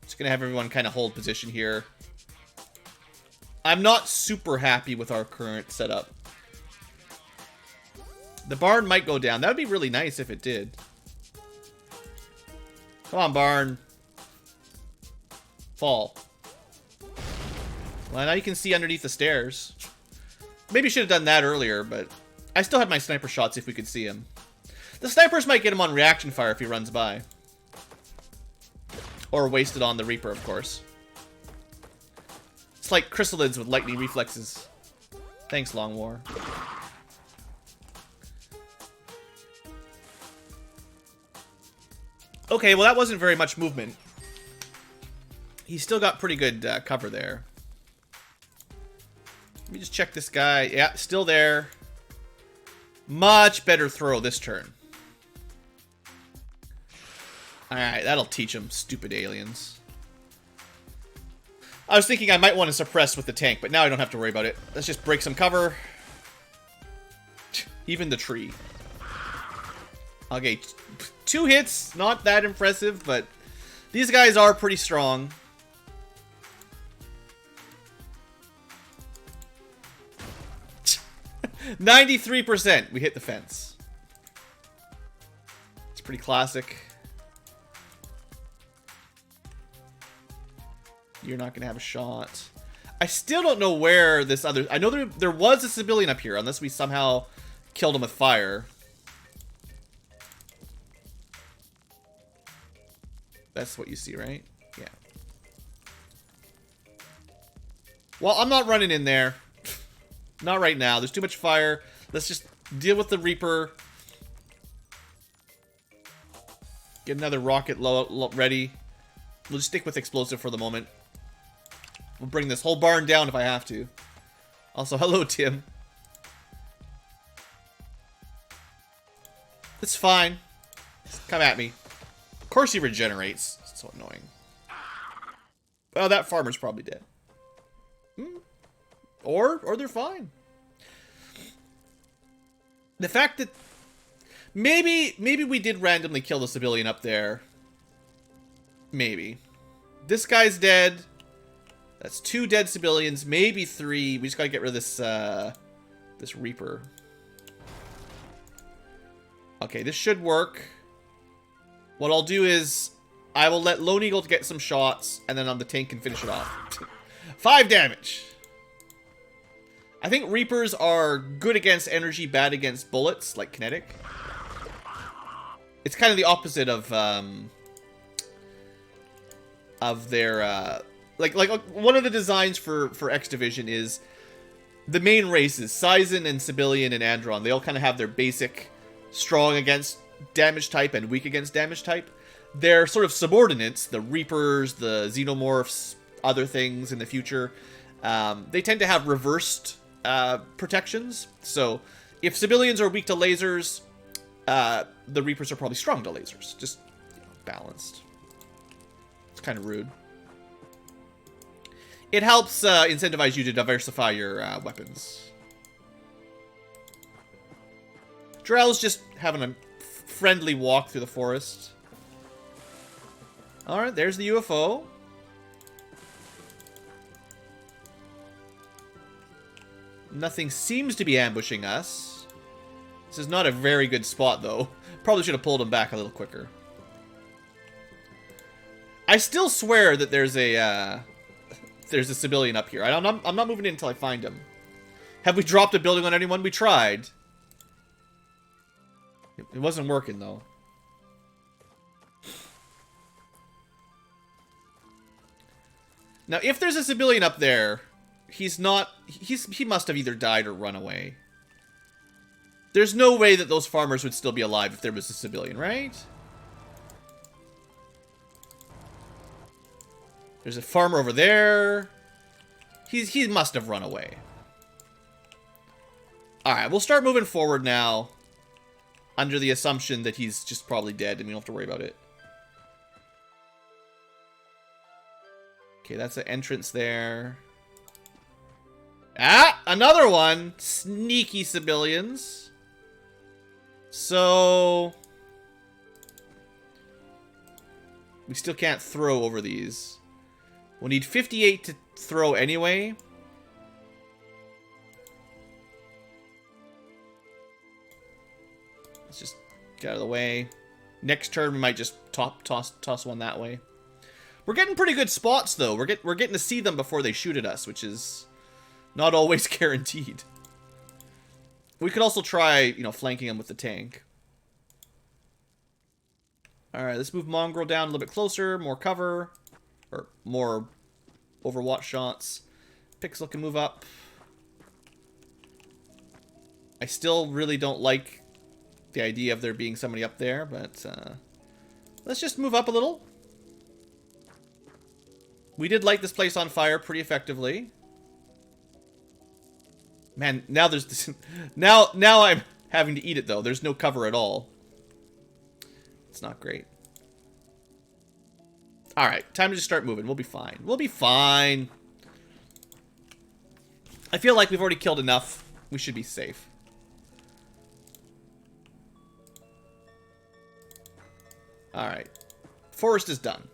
A: Just gonna have everyone kind of hold position here. I'm not super happy with our current setup. The barn might go down. That would be really nice if it did. Come on, barn. Fall. Well, now you can see underneath the stairs. Maybe should have done that earlier, but I still had my sniper shots if we could see him. The snipers might get him on reaction fire if he runs by. Or wasted on the Reaper, of course. It's like chrysalids with lightning reflexes. Thanks, Long War. Okay, well that wasn't very much movement. He's still got pretty good cover there. Let me just check this guy. Yeah, still there. Much better throw this turn. Alright, that'll teach him, stupid aliens. I was thinking I might want to suppress with the tank, but now I don't have to worry about it. Let's just break some cover. Even the tree. Okay, 2 hits, not that impressive, but these guys are pretty strong. %93%, we hit the fence. It's pretty classic. You're not gonna have a shot. I still don't know where this other... I know there was a civilian up here, unless we somehow killed him with fire. That's what you see, right? Yeah. Well, I'm not running in there. Not right now. There's too much fire. Let's just deal with the Reaper. Get another rocket ready. We'll just stick with explosive for the moment. We'll bring this whole barn down if I have to. Also, hello, Tim. It's fine. Just come at me. Of course he regenerates. It's so annoying. Well, that farmer's probably dead. Or they're fine. The fact that maybe we did randomly kill the civilian up there. Maybe. This guy's dead. That's 2 dead civilians, maybe 3. We just gotta get rid of this this Reaper. Okay, this should work. What I'll do is I will let Lone Eagle get some shots, and then on the tank can finish it off. 5 damage. I think Reapers are good against energy, bad against bullets, like kinetic. It's kind of the opposite of their like one of the designs for X Division is the main races, Sizen and Sibelian and Andron. They all kind of have their basic strong against damage type and weak against damage type. Their sort of subordinates, the Reapers, the Xenomorphs, other things in the future, they tend to have reversed protections. So if civilians are weak to lasers, the Reapers are probably strong to lasers. Just, you know, balanced. It's kind of rude. It helps incentivize you to diversify your weapons. Drell's just having a friendly walk through the forest. Alright, there's the UFO. Nothing seems to be ambushing us. This is not a very good spot, though. Probably should have pulled him back a little quicker. I still swear that there's a civilian up here. I'm not moving in until I find him. Have we dropped a building on anyone? We tried. It wasn't working, though. Now, if there's a civilian up there, he must have either died or run away. There's no way that those farmers would still be alive if there was a civilian, right? There's a farmer over there. He must have run away. Alright, we'll start moving forward now. Under the assumption that he's just probably dead and we don't have to worry about it. Okay, that's the entrance there. Ah! another one. Sneaky civilians. So... we still can't throw over these. We'll need 58 to throw anyway. Let's just get out of the way. Next turn, we might just toss one that way. We're getting pretty good spots, though. We're getting to see them before they shoot at us, which is not always guaranteed. We could also try, you know, flanking them with the tank. Alright, let's move Mongrel down a little bit closer. More cover. Or more Overwatch shots. Pixel can move up. I still really don't like the idea of there being somebody up there, but let's just move up a little. We did light this place on fire pretty effectively. Man, now there's this, now I'm having to eat it though. There's no cover at all. It's not great. Alright, time to just start moving. We'll be fine. We'll be fine. I feel like we've already killed enough. We should be safe. Alright. Forest is done.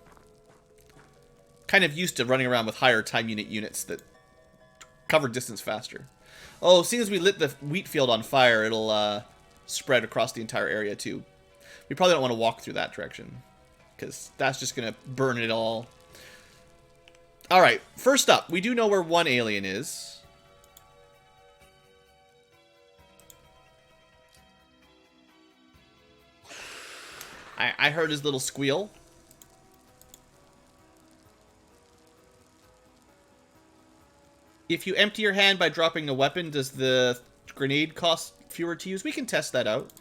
A: Kind of used to running around with higher time unit units that cover distance faster. Oh, seeing as we lit the wheat field on fire, it'll spread across the entire area too. We probably don't want to walk through that direction, because that's just going to burn it all. Alright, first up, we do know where one alien is. I heard his little squeal. If you empty your hand by dropping a weapon, does the grenade cost fewer to use? We can test that out.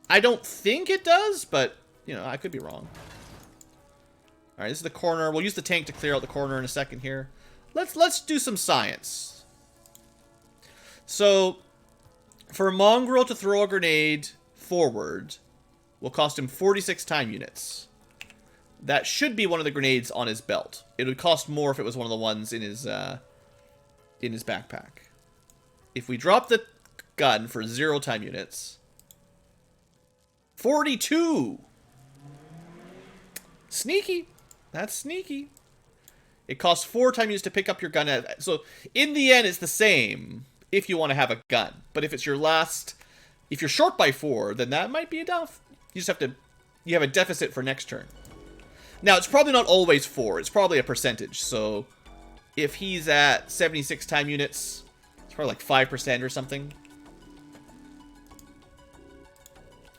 A: I don't think it does, but, you know, I could be wrong. Alright, this is the corner. We'll use the tank to clear out the corner in a second here. Let's do some science. So, for a Mongrel to throw a grenade forward will cost him 46 time units. That should be one of the grenades on his belt. It would cost more if it was one of the ones in his backpack. If we drop the gun for 0 time units... 42! Sneaky. That's sneaky. It costs 4 time units to pick up your gun. So, in the end, it's the same if you want to have a gun. But if it's your last... if you're short by 4, then that might be enough. You just have to... you have a deficit for next turn. Now, it's probably not always 4. It's probably a percentage. So, if he's at 76 time units, it's probably like 5% or something.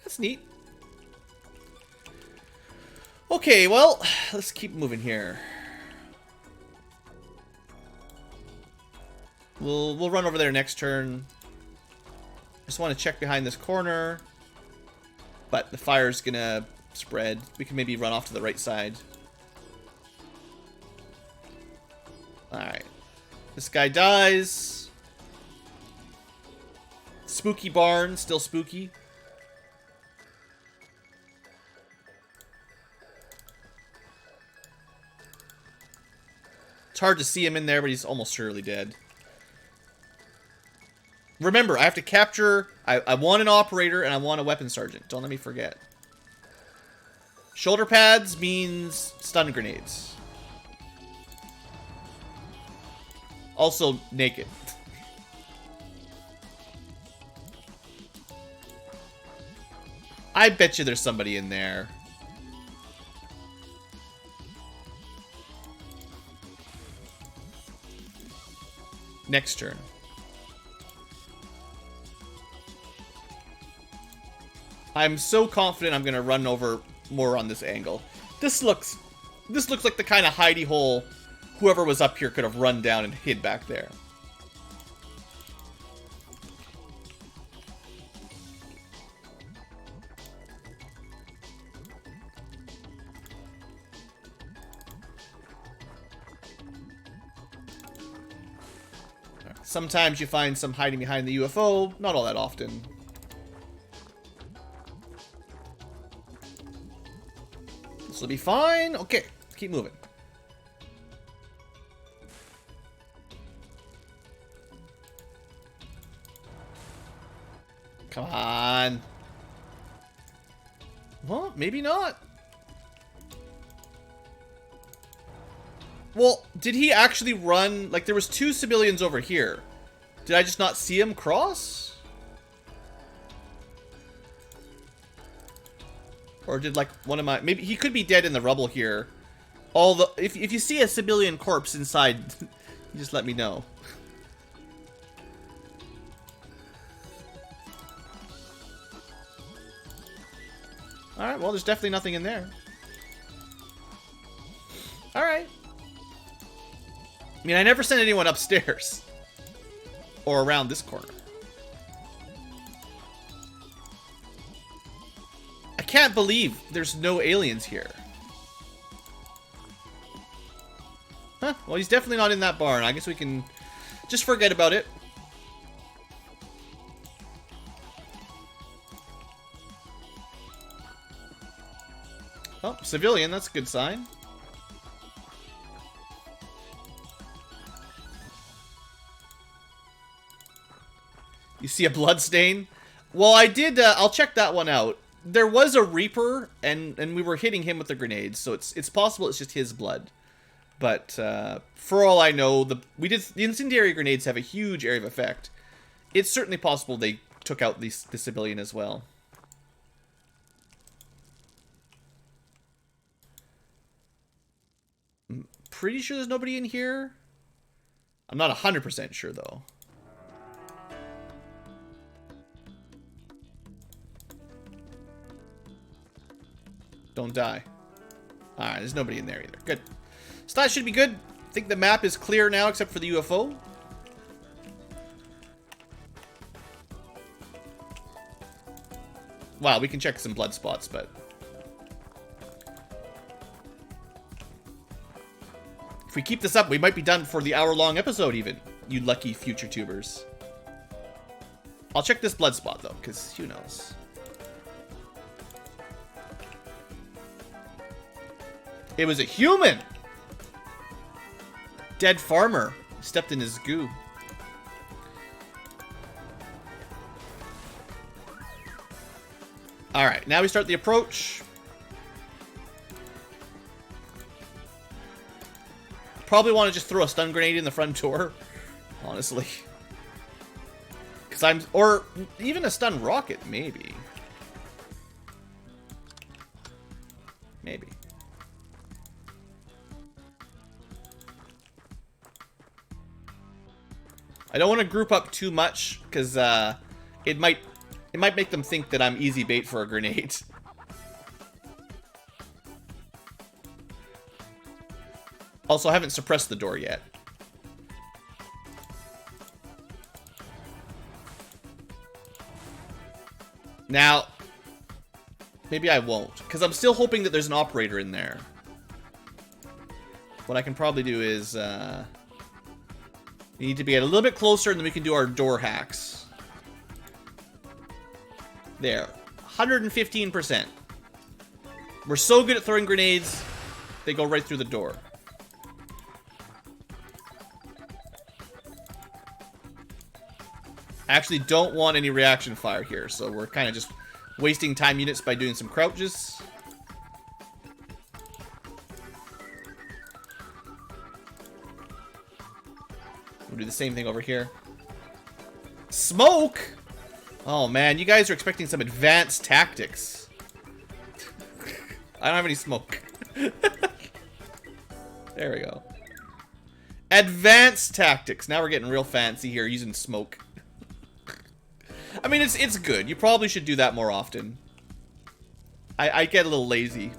A: That's neat. Okay, well, let's keep moving here. We'll run over there next turn. Just want to check behind this corner. But the fire's gonna spread. We can maybe run off to the right side. Alright. This guy dies. Spooky barn, still spooky. It's hard to see him in there, but he's almost surely dead. Remember, I have to capture... I want an operator and I want a weapons sergeant. Don't let me forget. Shoulder pads means stun grenades. Also, naked. I bet you there's somebody in there. Next turn. I'm so confident I'm gonna run over more on this angle. This looks like the kind of hidey hole whoever was up here could have run down and hid back there. Sometimes you find some hiding behind the UFO, not all that often. This will be fine. Okay, keep moving. Come on. Well, maybe not. Well, did he actually run? Like, there was 2 civilians over here. Did I just not see him cross? Or did, like, one of my... Maybe he could be dead in the rubble here. If you see a civilian corpse inside, you just let me know. Alright, well, there's definitely nothing in there. Alright. I mean, I never sent anyone upstairs. Or around this corner. I can't believe there's no aliens here. Huh, well, he's definitely not in that barn. I guess we can just forget about it. Oh, civilian, that's a good sign. You see a blood stain? Well, I did, I'll check that one out. There was a Reaper, and we were hitting him with the grenades, so it's possible it's just his blood. But, for all I know, the incendiary grenades have a huge area of effect. It's certainly possible they took out the civilian as well. I'm pretty sure there's nobody in here. I'm not 100% sure, though. Don't die. Alright, there's nobody in there either. Good. So that should be good. I think the map is clear now, except for the UFO. Wow, we can check some blood spots, but... if we keep this up, we might be done for the hour-long episode, even. You lucky future tubers. I'll check this blood spot, though, because who knows. It was a human! Dead farmer. Stepped in his goo. Alright, now we start the approach. Probably want to just throw a stun grenade in the front door. Honestly. Because or even a stun rocket, maybe. Maybe. I don't want to group up too much, because it might make them think that I'm easy bait for a grenade. Also, I haven't suppressed the door yet. Now, maybe I won't, because I'm still hoping that there's an operator in there. What I can probably do is... we need to be a little bit closer, and then we can do our door hacks. There. 115%. We're so good at throwing grenades, they go right through the door. I actually don't want any reaction fire here, so we're kind of just wasting time units by doing some crouches. We'll do the same thing over here. Smoke? Oh man, you guys are expecting some advanced tactics. I don't have any smoke. There we go. Advanced tactics. Now we're getting real fancy here using smoke. I mean, it's good. You probably should do that more often. I get a little lazy.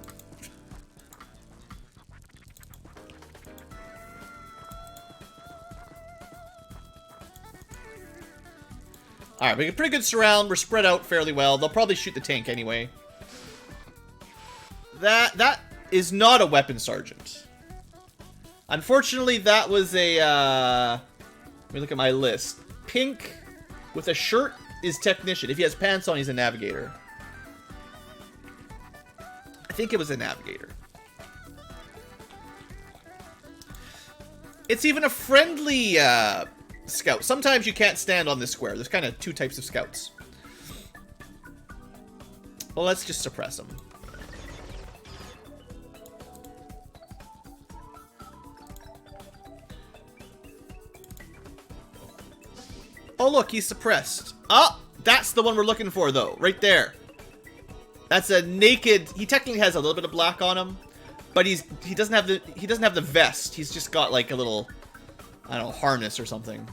A: Alright, we get a pretty good surround. We're spread out fairly well. They'll probably shoot the tank anyway. That is not a weapon sergeant. Unfortunately, that was a... let me look at my list. Pink with a shirt is technician. If he has pants on, he's a navigator. I think it was a navigator. It's even a friendly... scout. Sometimes you can't stand on this square. There's kind of two types of scouts. Well, let's just suppress him. Oh, look, he's suppressed. Oh, that's the one we're looking for, though. Right there. That's a naked... He technically has a little bit of black on him, but he doesn't have the vest. He's just got like a little, I don't know, harness or something.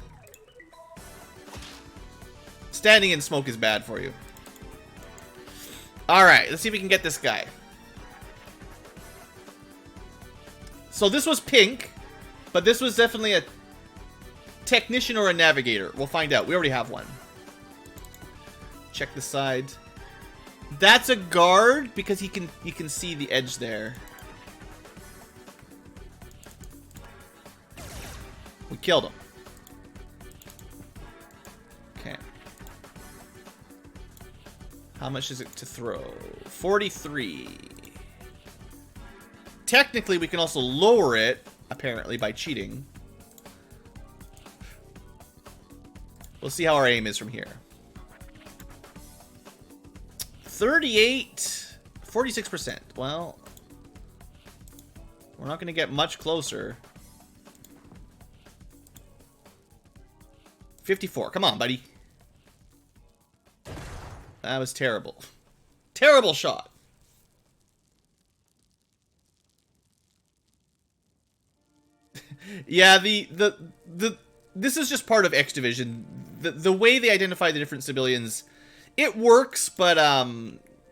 A: Standing in smoke is bad for you. All right, let's see if we can get this guy. So this was pink, but this was definitely a technician or a navigator. We'll find out. We already have one. Check the side. That's a guard because you can see the edge there. We killed him. Okay. How much is it to throw? 43. Technically, we can also lower it, apparently, by cheating. We'll see how our aim is from here. 38, 46%. Well, we're not going to get much closer. 54. Come on, buddy. That was terrible. Terrible shot. Yeah, this is just part of X Division. The way they identify the different civilians, it works, but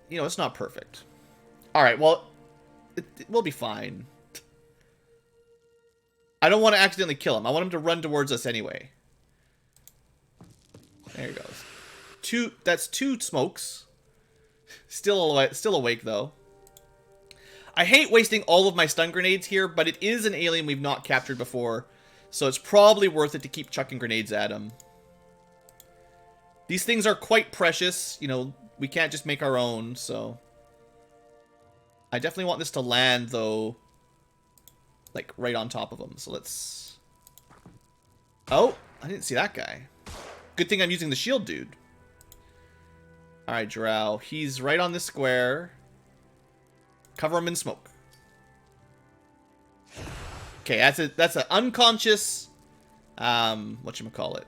A: you know, it's not perfect. All right, well, we'll be fine. I don't want to accidentally kill him. I want him to run towards us anyway. There he goes. That's 2 smokes. Still awake though. I hate wasting all of my stun grenades here, but it is an alien we've not captured before, so it's probably worth it to keep chucking grenades at him. These things are quite precious, you know, we can't just make our own, so... I definitely want this to land, though, like, right on top of him, so let's... Oh, I didn't see that guy. Good thing I'm using the shield dude. Alright, Drow, he's right on this square. Cover him in smoke. Okay, that's an unconscious, whatchamacallit,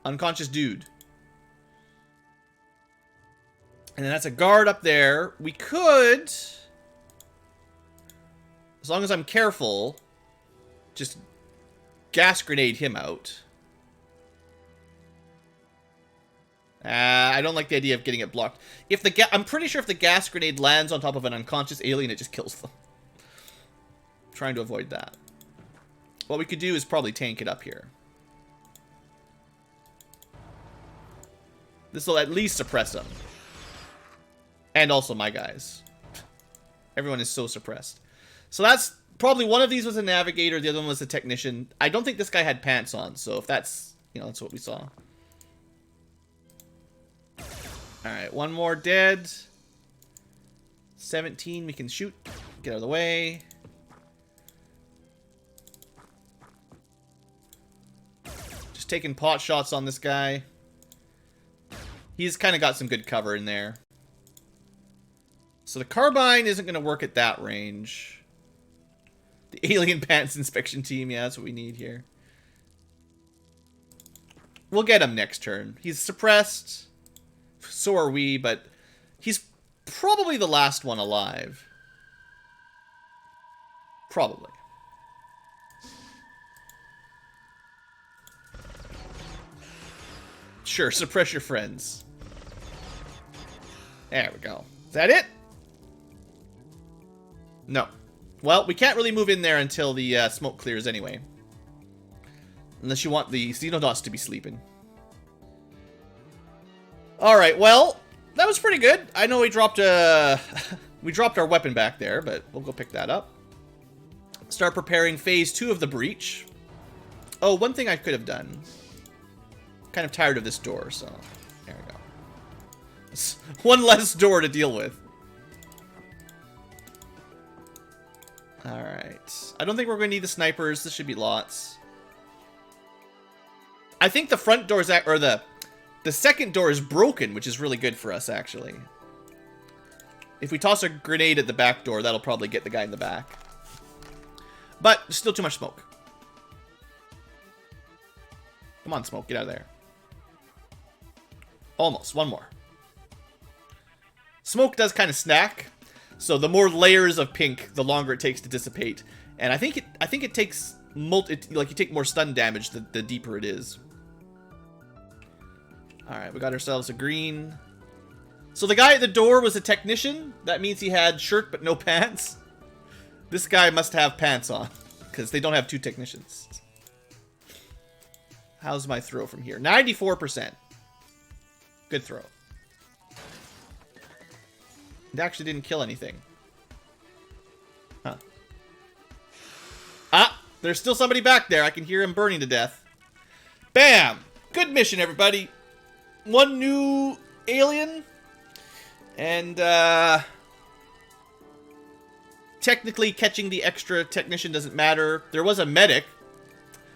A: unconscious dude. And then that's a guard up there. We could, as long as I'm careful, just gas grenade him out. I don't like the idea of getting it blocked. If I'm pretty sure if the gas grenade lands on top of an unconscious alien, it just kills them. I'm trying to avoid that. What we could do is probably tank it up here. This will at least suppress them. And also my guys. Everyone is so suppressed. So that's probably one of these was a navigator, the other one was a technician. I don't think this guy had pants on, so if that's, you know, that's what we saw. Alright, one more dead. 17, we can shoot. Get out of the way. Just taking pot shots on this guy. He's kind of got some good cover in there. So the carbine isn't going to work at that range. The alien pants inspection team, yeah, that's what we need here. We'll get him next turn. He's suppressed. So are we, but he's probably the last one alive. Probably. Sure, suppress your friends. There we go. Is that it? No. Well, we can't really move in there until the smoke clears anyway. Unless you want the Xenonauts to be sleeping. Alright, well, that was pretty good. I know we dropped we dropped our weapon back there, but we'll go pick that up. Start preparing phase 2 of the breach. Oh, one thing I could have done. Kind of tired of this door, so there we go. It's one less door to deal with. Alright. I don't think we're going to need the snipers. This should be lots. I think the front door is... or the second door is broken, which is really good for us, actually. If we toss a grenade at the back door, that'll probably get the guy in the back. But still too much smoke. Come on, smoke. Get out of there. Almost. One more. Smoke does kind of snack. So the more layers of pink, the longer it takes to dissipate. And I think it takes like you take more stun damage the deeper it is. All right, we got ourselves a green. So the guy at the door was a technician. That means he had shirt but no pants. This guy must have pants on because they don't have two technicians. How's my throw from here? 94%. Good throw. It actually didn't kill anything. Huh. Ah, there's still somebody back there. I can hear him burning to death. Bam! Good mission, everybody. One new alien. And, technically catching the extra technician doesn't matter. There was a medic.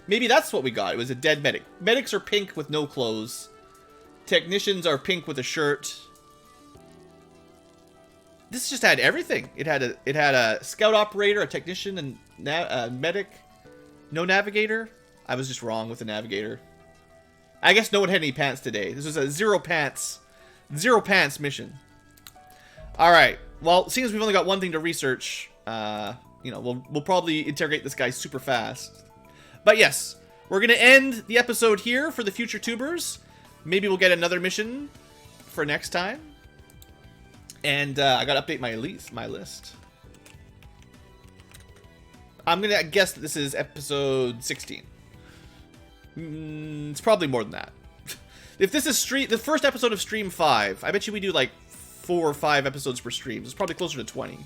A: Maybe that's what we got. It was a dead medic. Medics are pink with no clothes. Technicians are pink with a shirt. This just had everything. It had a scout operator, a technician, and a medic. No navigator. I was just wrong with the navigator. I guess no one had any pants today. This was a zero pants mission. All right. Well, seeing as we've only got one thing to research, you know, we'll probably interrogate this guy super fast. But yes, we're gonna end the episode here for the future tubers. Maybe we'll get another mission for next time. And I gotta update my list. I'm gonna guess that this is episode 16. It's probably more than that. If this is the first episode of Stream 5, I bet you we do like 4 or 5 episodes per stream. It's probably closer to 20.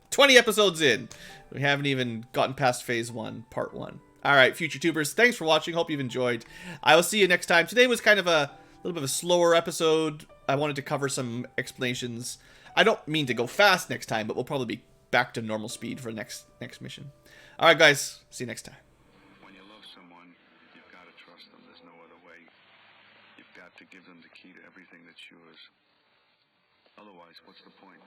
A: 20 episodes in. We haven't even gotten past phase 1, part 1. Alright, future tubers, thanks for watching. Hope you've enjoyed. I will see you next time. Today was kind of a little bit of a slower episode. I wanted to cover some explanations. I don't mean to go fast next time, but we'll probably be back to normal speed for the next mission. Alright guys, see you next time.
B: When you love someone, you've got to trust them. There's no other way. You've got to give them the key to everything that's yours. Otherwise, what's the point?